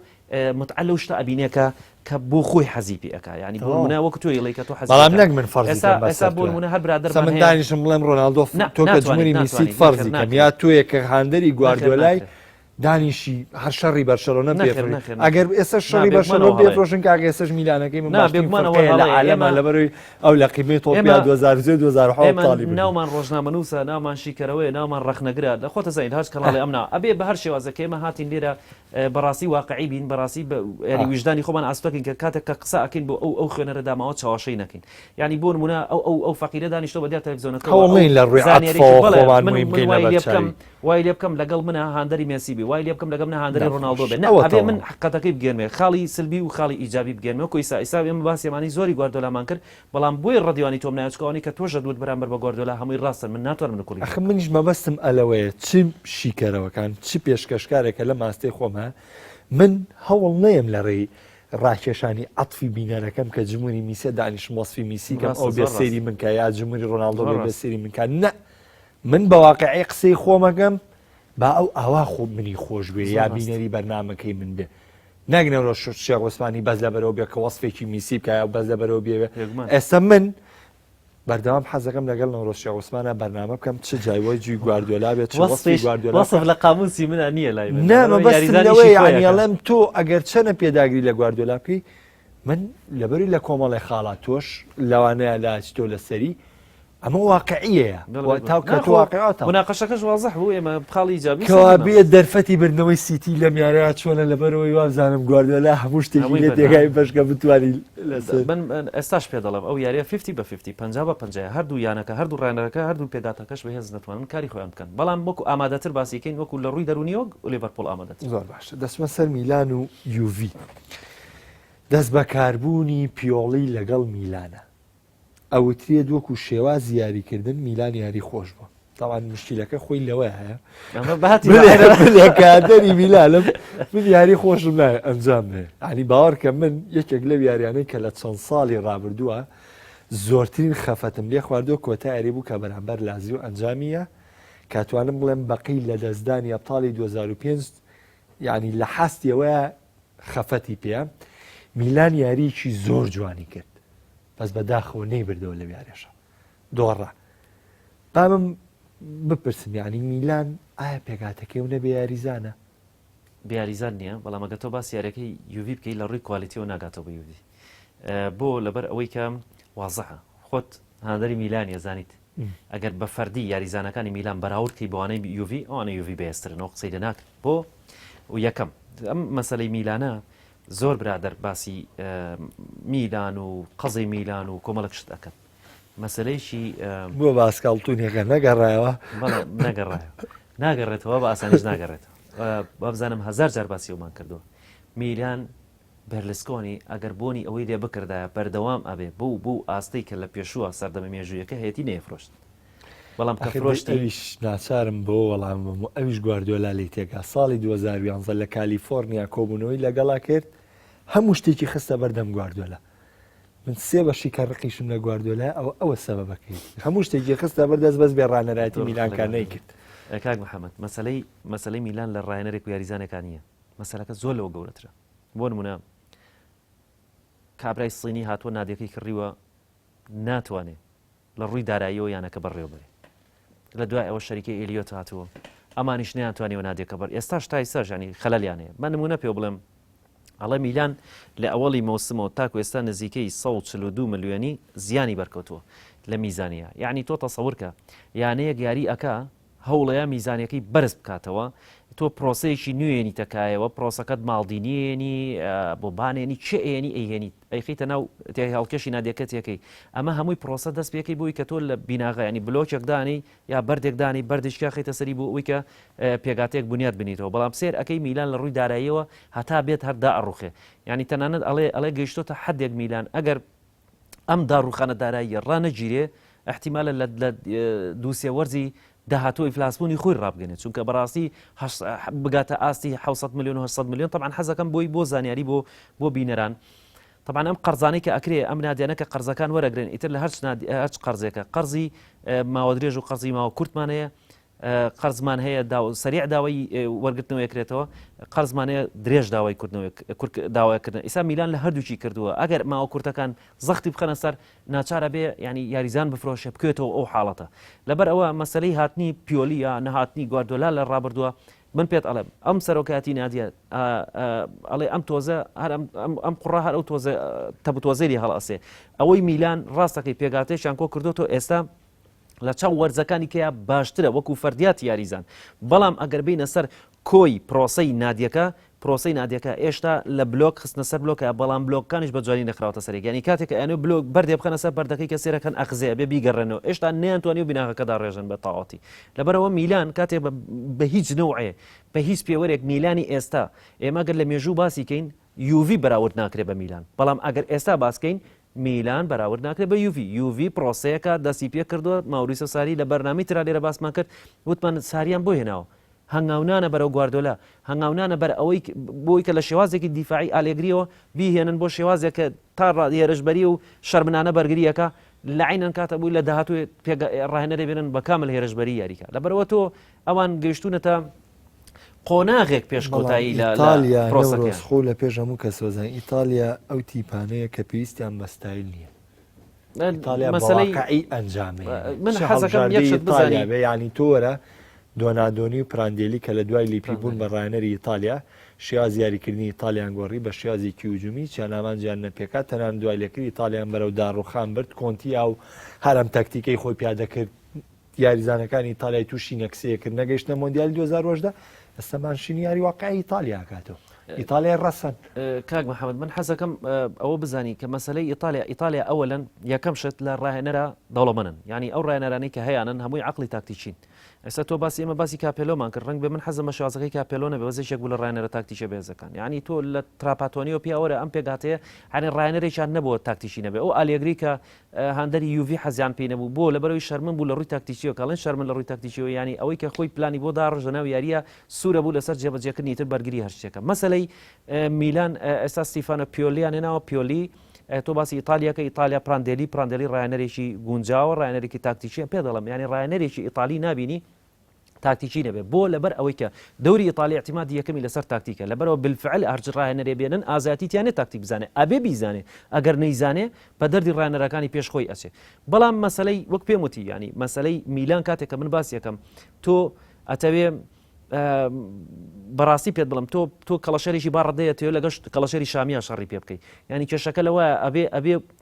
متعە لەو شتە ئەبینێکە کە بۆ خۆی حەزی پێەکە ینی بۆ منە وەکو تۆی ئەڵێ کە تۆ حەزی بەڵام نەک من فەرزی ئێستا بۆ منە هەر برادر من دانیشم بڵێم ڕۆناڵدۆ تۆ کە جمهوری میسیت فەرزی کەم یا تۆیە کە هاندەری گواردیۆلای دانیشی هەر شەڕی بەرشەلۆنە پێفرێ ئەگەر ئێستا شەڕی بەرشەلۆنە پێفرۆشن کاکە ئێستاش میلانەکەی من لە عالەمە لەبەرەوەی ئەو لە قیمەی تۆپیا 2010 ناومان ڕۆژنامەنووسە ناومان شیکەرەوەی ناومان ڕەخنەگرە لە خۆتە زین هەر کەڵاڵی ئەمنا ئەبێ بە هەر شێوازەکە ئێمە هاتین لێرە بەڕاستی واقعی بین بەڕاستی ینی وجدانی خۆمان ئاستۆکین کە کاتێک کە قسە ئەکەین بۆ ئەو خوێنەرە داماوە چاوەشەی نەکەین ینی بۆ نمونە ئەو فەقیرە دانیشتۆ بە دیار تەلەڤیزیۆنەکەڵین لە ڕووی عەتفەوە وای لێ بکەم لەگەڵ منە هاندەری مێسی بی وای لێ بکەم لەگەڵ منە هاندەری ڕۆناڵدۆ بێ ئەبێ من حقەتەکەی بگەرمێ خاڵی سلبی و خاڵی ئیجابی بگەرمێ کۆ ئیسا ئێمە باسیێمانی زۆری گواردیۆلامان کرد بەڵام بۆی ڕەدیوانی تۆم نایچکەوانی کە تۆشە دوت بەرامبەر بە گواردیۆلا هەمووی ڕاستن من ناتوانم نکوڵی ئەخ منیش مەبەستم ئەلەوەیە چی شیکەرەوەکان چی پێشکەشکارێکە لە ماستەی خۆمە من هەوڵ نەیەم لە ڕێی ڕاکێشانی عەتفی بینەرەکەم کە جمهوری میسیە دانیش وەسفی میسیکەم ئەو بێ سەیری من کە یا جمهوری ڕۆناڵدۆ بێ سەیری من کە نە من بە واقعی قسەی خۆمەگەم با ئەو ئاوا خۆ منی خۆش بێ یا بینەری بەرنامەکەی من بێ ناگنەوە شێخ عوسمانی بەس لەبەرەوە بێ کە وەسفێکی میسی بکە یا بەس لەبەرەوە بێ ئێستا من بەردەوام حەزەکەم لەگەڵ نەوڕۆژ شێخ عوسمانە بەرنامە بکەم چ جایوەی جوی گواردیۆلا بێت وەسف لە قاموسی منە نییە لای نامە بەستەوەی یانیڵێم تۆ ئەگەر چەنە پێداگری لە گواردیۆلا بکەی من لەبەری لە کۆمەڵی خاڵات تۆش لەوانەیە لاچ تۆ لەسەری ئەمە واقعیەیە مناقەشەکەش وازح بوو ئێمە بخاڵی ئیجابی کەوا بێ دەرفەتی بردنەوەی سیتی لە میارەیە چۆنە لەبەرەوەی وابزانم گواردیۆلا هەموو شتێکی لێ تێگای بەشکە بتوانی من ئێستاش پێ دەڵم ئەو یاریە 50 بە 50 50 بە 50 هەردوو یانەکە هەردوو ڕێنەرەکە هەردوو پێگاتەکەش بەهێز نەتوانن کاری خۆیان بکەن بەڵام وەکو ئامادەتر باسیکەین وەکو لە ڕووی دەرونیەوە و لێڤەرپۆڵ ئامادەتر زۆر باشە دەچمە سەر میلان و یوڤی دەست بەکاربوونی پیۆڵی لەگەڵ میلانە ئەوترێ دووەکو شێواز یاریکردن میلان یاری خۆش بوو تاوان مشکلەکە خۆی لەوە هەیە کادەری میلانم من یاری خۆشم نایە ئەنجام بێ عنی باوەڕکە من یەکێک لەو یاریانەی کە لە چەند ساڵی ڕابردووە زۆرترین خەفەتم لێ خواردووە کۆتا یاری بوو کە بەرامبەر لازیۆ ئەنجامیە کاتوانم بڵێم بەقی لە دەستدانی ئەبتاڵی 2005 ینی لە حەستیەوەیە خەفەتی پێ میلان یاریکی زۆر جوانی کرد بەس بەداخەوە نەی بردەوە لە یاریێشە دۆڕە بامم بپرسم یعنی میلان ئایا پێگاتەکەی و نەبێ یاریزانە بیاریزان نییە بەڵام ئەگە تۆ باس یارەکەی یوڤی بکەی لە ڕووی کوالیتیەوە ناگاتەوە بە یوڤی بۆ لەبەر ئەوەی کە وازەحە خۆت هاندەری میلانیە زانیت ئەگەر بە فەردی یاریزانەکانی میلان بەراوردکەی بۆوانەی یوڤی ئەوانە یوڤی بەهێزترنەوە قسەی لە ناکرد بۆ و یەکەم ئەم مەسەلەی میلانە زۆر برادر باسی میلان و قەزەی میلان و کۆمەڵک شت ئەەکەن مەسلەیشی بۆ باسکاڵتونێکە نەگەڕایەوە نەگەڕایە ناگەڕێتەوە بە ئاسانیش ناگەڕێتەوە بابزانم هزار جار باسی ئەومان کردووە میلان بەرلسکۆنی ئەگەر بۆنی ئەوەی لێ بکردایە بەردەوام ئەبێ بوو ئاستەی کە لە پێشووە سەردەمە مێژوویەکە هەیەی نەیەفرۆشت بەڵام کە فرۆشتیش ناچارم بۆ وەڵام ئەویش گواردیۆلا لی تێکا ساڵی 2011 لە کالیفۆرنیا کۆبوونەوەی لەگەڵا کرد هەموو شتێکی خستە بەردەم گواردیۆلا من سێ بەشی کە ڕقیشم لە گواردیۆلا ئەوە سەبەبەکەی هەموو شتێکی خستە بەردەست بەس بێ ڕانەرایەتی میلانکە نەیکرد کاک محەممەد مەسلەی میلان لە ڕایەنەرێک و یاریزانەکان نییە مەسلەکە زۆر لەوە گەورەترە بۆ نمونە کابرای سینی هاتووە نادیەکەی کڕیوە ناتوانێت لە ڕووی داراییەوە یانەکە بەڕێوە بێ لە دوای ئەوە شەریکەی ئێلیۆت هاتووە ئەمانیش نەیانتوانیوە نادیەکە بەر ئێستا شتای سەرژانی خەلەلیانەیە من نمونە پێ بڵێم ئەڵێ میلان لە ئەوەڵی مەوسمەوە تاکو ئێستا نزیکەی 142 ملیۆنی زیانی بەرکەوتووە لە میزانیە یعنی تۆ تەسەورکە یانەیەک یاری ئەکا هەوڵەیە میزانەکەی بەرز بکاتەوە تۆ پرۆسەیەکی نوێنی تەکایەوە پرۆسەکەت ماڵدینیێنی بۆ بانێنی چه ئێنی ئەیهێنی ئەیخیتە ناو هەڵکەشی نادیەکەتێکی ئەمە هەمووی پرۆسە دەست پێەکەی بووی کە تۆ لە بیناغایانی بلۆچێکدانی یا بەردێکدانی بەردشکا خیتە سەری بۆ ئەوی کە پێگاتێک بنیاد بنیتەوە بەڵام سێر ئەەکەی میلان لە ڕووی داراییەوە هەتا بێت هەردا ئەڕوخێ ینی تەنانەت ئەڵێ گەیشتۆتە حدێک میلان ئەگەر ئەم داڕوخانە داراییە ڕانەگیرێ احتیمالە لە دووسێ وەرزی داهاتۆ ئیفلاسبوونی خۆی ڕابگەنێت چونکە بەڕاستی بگاتە ئاستی 600 میلیۆن و 800 میلیۆن طبعا حەزەکەم بۆ زانیاری بۆ بینەران طبعا ئەم قەرزانەی کە ئەکرێ ئەم نادیانەکە قەرزەکان وەرەگرن ئیتر لە هەرچ قەرزێکە قەرزی ماوە درێژ و قەرزی ماوە کورتمانەیە قەرزمان هەیە سەریع داوای وەرگرتنەوە یەکرێتەوە قەرزمانەیە درێژ داوای داوایکردن ئێستا میلان لە هەردووچی کردووە ئەگەر ماوە کورتەکان زەختی بخەنە سەر ناچارە بێ ینی یاریزان بفرۆشە بکوێتەوە ئەو حاڵەتە لەبەر ئەوە مەسلەی هاتنی پیۆلی یا نەهاتنی گواردۆلا لە ڕابردووە من پێت ئەڵێم ئەم سەرۆکاتی نادیە ئەڵێ ئەم تۆزە هەر ئەم قوڕا هەر ئەو تەبتۆزەری هەڵئەسێ ئەوەی میلان ڕاستەکەی پێگاتێکیان کۆ کردوتەوە ئێستا لە چاو وەرزەکانی کەیا باشترە وەکو فەردیات یاریزان بەڵام ئەگەر بینە سەر کۆی پرۆسەی نادیەکە ئێشتا لە بلۆک خستنە سەر بلۆکە بەڵام بلۆکانیش بە جوانی نەخراوەتە سەرێک ینی کاتێک ئەنێ بلۆک بەردێ بخەنە سەر بەردەکەی کە سێرەکەن ئەخزێ بێ بیگەڕێنەوە ئێشتا نەیانتوانی و بیناغەکەدا ڕێژن بە تاواتی لەبەرەوە میلان کاتێک بە هیچ نەوعێ بە هیچ پێوەرێک میلانی ئێستا ئێمە گەر لە مێژوو باسی کەین یوڤی بەراورد ناکرێت بە میلان بەڵام ئەگەر ئێستا باسکەین میلان بەراورد ناکرێت بە یوڤی پرۆسەیەکە دەستی پێ کردووە ماوریسە ساری لە بەرنامی ترا لێرە باسمان کرد وتمان ساریان بۆ هێناوە هەنگاونانە بەرەو گواردۆلا هەنگاونانە بەر ئەوەی بۆی کە لە شێوازێکی دیفاعی ئالێگریەوە بیهێنن بۆ شێوازێک کە تا هێرشبەری و شەرمنانە بەرگریەکە لە عینەن کاتە بووی لە داهاتوێ ڕاهێنەرێ بێنن بە کامل هێرشبەری یاریکە لەبەرەوە تۆ ئەوان گەیشتونەتە قۆناغێک پێش کۆتایی لە خۆ لە پێش هەموو کە سۆزان ئیتالیا ئەو تیپانەیە کە پێویستیان بەستایل نییە مەسەلەی ئەنجامێ من حەزەکەم یەکشت بزانێ ینی تۆرە دۆنادۆنی و پراندێلی کە لە دوای لیپی بوون بە ڕایەنەری ئیتالیا شێواز یاریکردنی ئیتالیان گۆڕی بە شێوازێکی هجومی چیان ئامانجیان نەپێکات تەنان دوای لێکردی ئیتالیان بەرەو داڕوخان برد کۆنتیا و هەرم تەکتیکەی خۆی پیادەکرد یاریزانەکانی ئیتالیای تووشی نەکسەیەکرد نەگەیشتە مۆندیال 2010 ئەستەمانشینی یاری واقعی ئیتالیا کاتەوە ئیتالیا ڕەسەن کاک محەممەد من حەزەکەم ئەوە بزانی کە مەسلەی ئیتالیا ئەوەلەن یەکەم شت لە ڕاهێنەرە دەوڵەمەندن ینی ئەو ڕاهێنەرانەی کە هەیەیانن هەمووی عقلی تاکتیکین ئێستا تۆ باسی ئێمە باسی کاپێلۆمان کرد ڕەنگ بێ من حەزم بە شازەکەی کاپێلۆنە بە وەزێشێک بوو لە ڕاهێنەرە تاکتیکە بێزەکان ینی تۆ لە تراپاتۆنیۆ پیاوەرە ئەم پێگاتەیە هەنی ڕاهێنەرێکیان نەبووە تاکتیکی نەبێ ئەو ئالێگری کە هەندەری یوڤی حەزیان پێی نەبوو بۆ لەبەرەوەی شەرمن بوو لە ڕووی تاکتیکیەوە کاڵێن شەرمن لە ڕووی تاکتیکیەوە ینی ئەوەی کە خۆی پلانی بۆ داڕژە ناو یاریە سوورە بوو لەسەر جێبەجێکردنی تر بەرگری هەرشتێکە مەسەلەی میلان ئێستا ستیفانە پیۆلیان هێناوە پیۆلی تۆ باسی ئیتالیاکە ئیتالیا پراندێلی ڕایەنەرێکی گونجاوە ڕایەنەرێکی تاکتیکیە پێ دەڵم ینی ڕایەنەرێکی ئیتالی نابینی تاکتیکی نەبێ بۆ لەبەر ئەوەی کە دەوری ئیتالی احتیمادی یەکەمی لەسەر تاکتیکە لەبەرەوە بالفعل هەرچ ڕاهێنەرێ بێنن ئازاتیتیانێت تاکتیک بزانێ ئەبێ بیزانێ ئەگەر نەیزانێ بە دەردی ڕاهێنەرەکانی پێشخۆی ئەچێ بەڵام مەسەلەی وەک پێم وتی ینی مەسەلەی میلان کاتێک کە من باسی یەکەم تۆ ئەتەوێ بەڕاستی پێت بڵم تۆ کەڵەشەرێکی باڕدەیەتەوە لەگەشت کەڵەشەری شامیە شەڕی پێ بکەیت ینی کێشەکە لەوە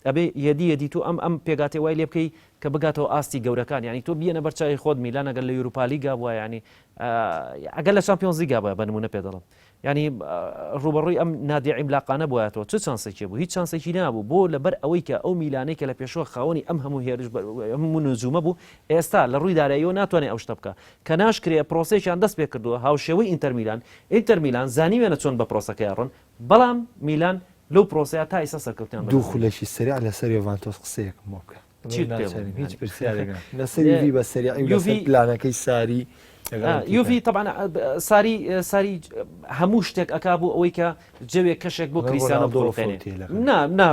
ئەبێ یەدی تو ئەم پێگاتی وای لێ بکەی کە بگاتەوە ئاستی گەورەکان ینی تۆ بیەنە بەرچاوی خۆت میلان ئەگەر لە یوروپا لیگا بووە ینی ئەگەر لە چامپیۆنز لیگا بووە بە نمونە پێ دەڵم ینی ڕوبەڕووی ئەم نادیە عیملاقانە بووایەتەوە چه چانسێکی بوو هیچ چانسێکی نابوو بۆ لەبەر ئەوەی کە ئەو میلانەی کە لە پێشوە خاوەنی ئەم هەموو هێرش هەموو نزومە بوو ئێستا لە ڕووی داراییەوە ناتوانێت ئەو شتە بکە کە ناشکرێ پرۆسێکیان دەست پێ کردووە هاوشێوەی ئینتەر میلان زانیوێنە چۆن بە پرۆسەکەی ڕۆن بەڵام میلان لەو پرۆسەیە تا ئێستا سەرکەوتیان دوو خولەکی سریع لەسەر یۆڤانتۆس قسەیەکم بۆ بکە هیچ پرسیارێک لەسەر یوڤی بە سریع پلانەکەی ساری یوڤی طبعا ساری هەموو شتێک ئەکا بوو ئەوەی کە جەوێک کەشێک بۆ کریسیانۆ بڕۆخێنێ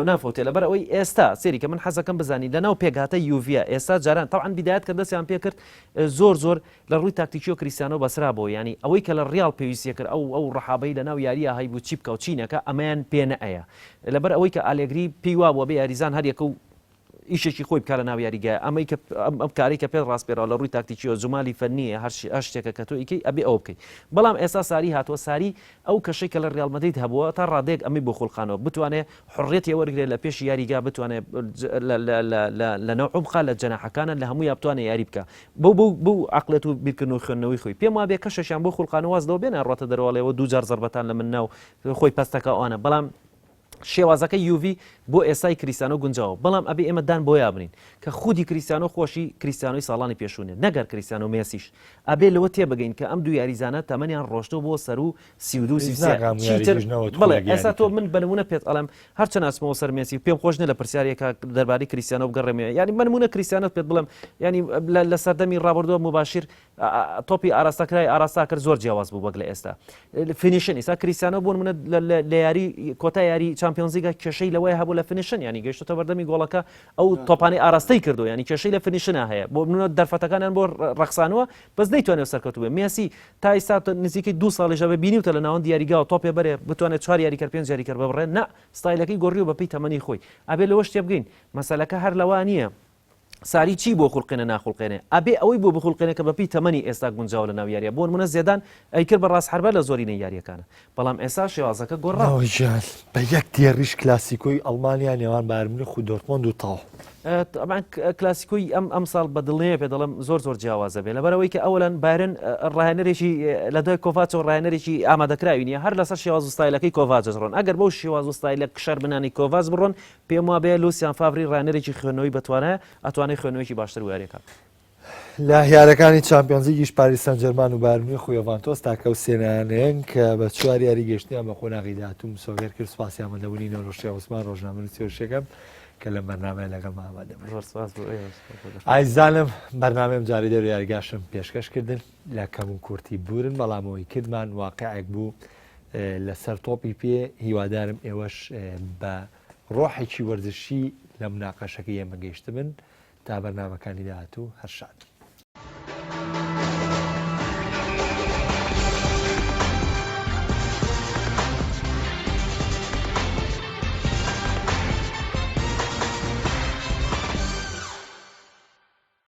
نافۆتێ لەبەر ئەوەی ئێستا سێری کە من حەزەکەم بزانی لەناو پێگاتە یوڤە ئێستا جاران طبعا بیدایەت کە دەستیان پێ کرد زۆر لە ڕووی تاکتیکی و کریسیانۆ بەسرا بۆ ینی ئەوەی کە لە ڕیال پێویستە کرد ئەو ڕەحابەی لەناو یاریە هەیبوو چی بکە و چینەکە ئەمەیان پێ نەئەیە لەبەر ئەوەی کە ئالێگری پێی وا بۆ بێ یاریزان هەریەکە و ئیشێکی خۆی بکە لە ناو یاریگای ئەمەی ئەم کاری کە پێ ڕاستپێرەوە لە ڕووی تاکتیکی و زمالی فەنیە هەر شتێکە کە تۆ ئیکەی ئەبێ ئەو بکەیت بەڵام ئێستا ساری هاتووە ساری ئەو کەشەی کە لە ڕیال مەدرید هەبووە تا ڕادێک ئەمی بۆ خولخانەوە بتوانێت حڕێتی وەرگێت لە پێش یاریگا بتوانێت لە نەوع بخا لە جەناحەکانە لە هەمووی بتوانێت یاری بکە بەو عقلێت و بیرکردن و خوێندنەوەی خۆی پێم وابێ کەشەشیان بۆ خولخانەوەزەوە بێنە ڕاتە دەرەوەڵەوە دووجار زەربەتان لە من ناو خۆی پەستەکە ئەوانە بەڵام شێوازەکە یوڤی بۆ ئێستای کریسیانۆ گونجاوە بەڵام ئەبێ ئێمە دان بۆ یابنین کە خودی کریسیانۆ خۆشی کریسیانۆی ساڵانی پێشوونێ نەگەر کریسیانۆ مێسیش ئەبێ لەوە تێبگەین کە ئەم دوو یاریزانە تەمەنیان ڕۆشتەوە بۆ سەر و 32 بڵێ ئێستا تۆ من بنمونە پێت ئەڵم هەرچەند ئاسمەوە سەر مێسی پێم خۆشنە لە پرسیارێکە دەربارەی کریسیانۆ بگەڕێمێ ینی بنمونە کریسیانۆ پێت بڵم ینی لە سەردەمی ڕابردووە مباشر تۆپی ئاراستەکرای ئاراستا کرد زۆر جیاواز بوو بەک لە ئێستا فینیشن ئێستا کریسیانۆ بوون منە لە یاری کۆتا یاری چامپیۆنزیگا کێشەی لەوەی هەبوو لە فینیشن ینی گەیشتۆتە بەردەمی گۆڵەکە ئەو تۆپانی ئاراستەی کردو ینی کێشەی لە فینیشنە هەیە بۆ منە دەرفەتەکانیان بۆ ڕەخسانەوە بەس نەیتوانێت سەرکەوتوبێ مێسی تا ئێستا نزیکەی 2 ساڵیشە بە بینیوتە لە ناوەند دیاریگا و تۆپێ بەرێ بتوانێت 4 یاریکەر 5 یاریکەر ببڕێ نە ستایلەکەی گۆڕی و بەپی تەمەنی خۆی ئەبێ لەوە شتێ بگەین مەسەلەکە هەر لەوە نییە ساری چی بۆ خوڵقێنە ناخڵقێنێ ئەبێ ئەوەی بۆ بخڵقێنە کە بەپی تەمەنی ئێستا گونجاو لە ناو یاریە بۆ منە زێدان ئەیکرد بە ڕاست هەربە لە زۆرینە یاریەکانە بەڵام ئێستا شێوازەکە گۆڕاوەژان بە یەک تێڕیش کلاسیکۆی ئەڵمانیا نێوان باەرمنی خو دۆرتمۆند و تاو کلاسیکۆی ئەم ساڵ بە دڵنیە پێ دەڵم زۆر جیاوازە بێ لەبەرەوەی کە ئەوەن بارن ڕاهێنەرێکی لە دوای کۆڤاچ و ڕاهێنەرێکی ئامادەکراوی نیە هەر لەسەر شێواز و ستایلەکەی کۆڤاچ ڕۆن ئەگەر بەو شێواز و ستایلە کشەر بنانی کۆڤاز بڕۆن پێم وابێ لوسیان فاڤری ڕاهێنەرێکی خوێندنەوەی بتوانێت ئەتوانێت خوێندنەوەیکی باشتر وارێکە لە یاریەکانی چامپیۆنزیگیش پاریس سەن ژەرمان و باەرمنی خو یۆڤانتۆس تاکە و سێنانەیەن کە بە 4 یاری گەشتیان بە خۆناغی داهاتوو سۆڤێر کرد سوپاسیامەندەبوونی نەڕۆژی عوسمان ڕۆژنامە نووسێرشەکەم کە لە بەرنامەیە لەگەڵ ئامادەبن ئایزانم بەرنامەم جاری دەرو یاریگاشم پێشکەشکردن لە کەم و کورتی بورن بەڵامەوەی کردمان واقعێک بوو لەسەر تۆپی پێ هیوادارم ئێوەش بە ڕۆحێکی وەرزشی لە مناقەشەکە ئێمە گەیشتبن تا بەرنامەکانی داهاتوو هەر شاد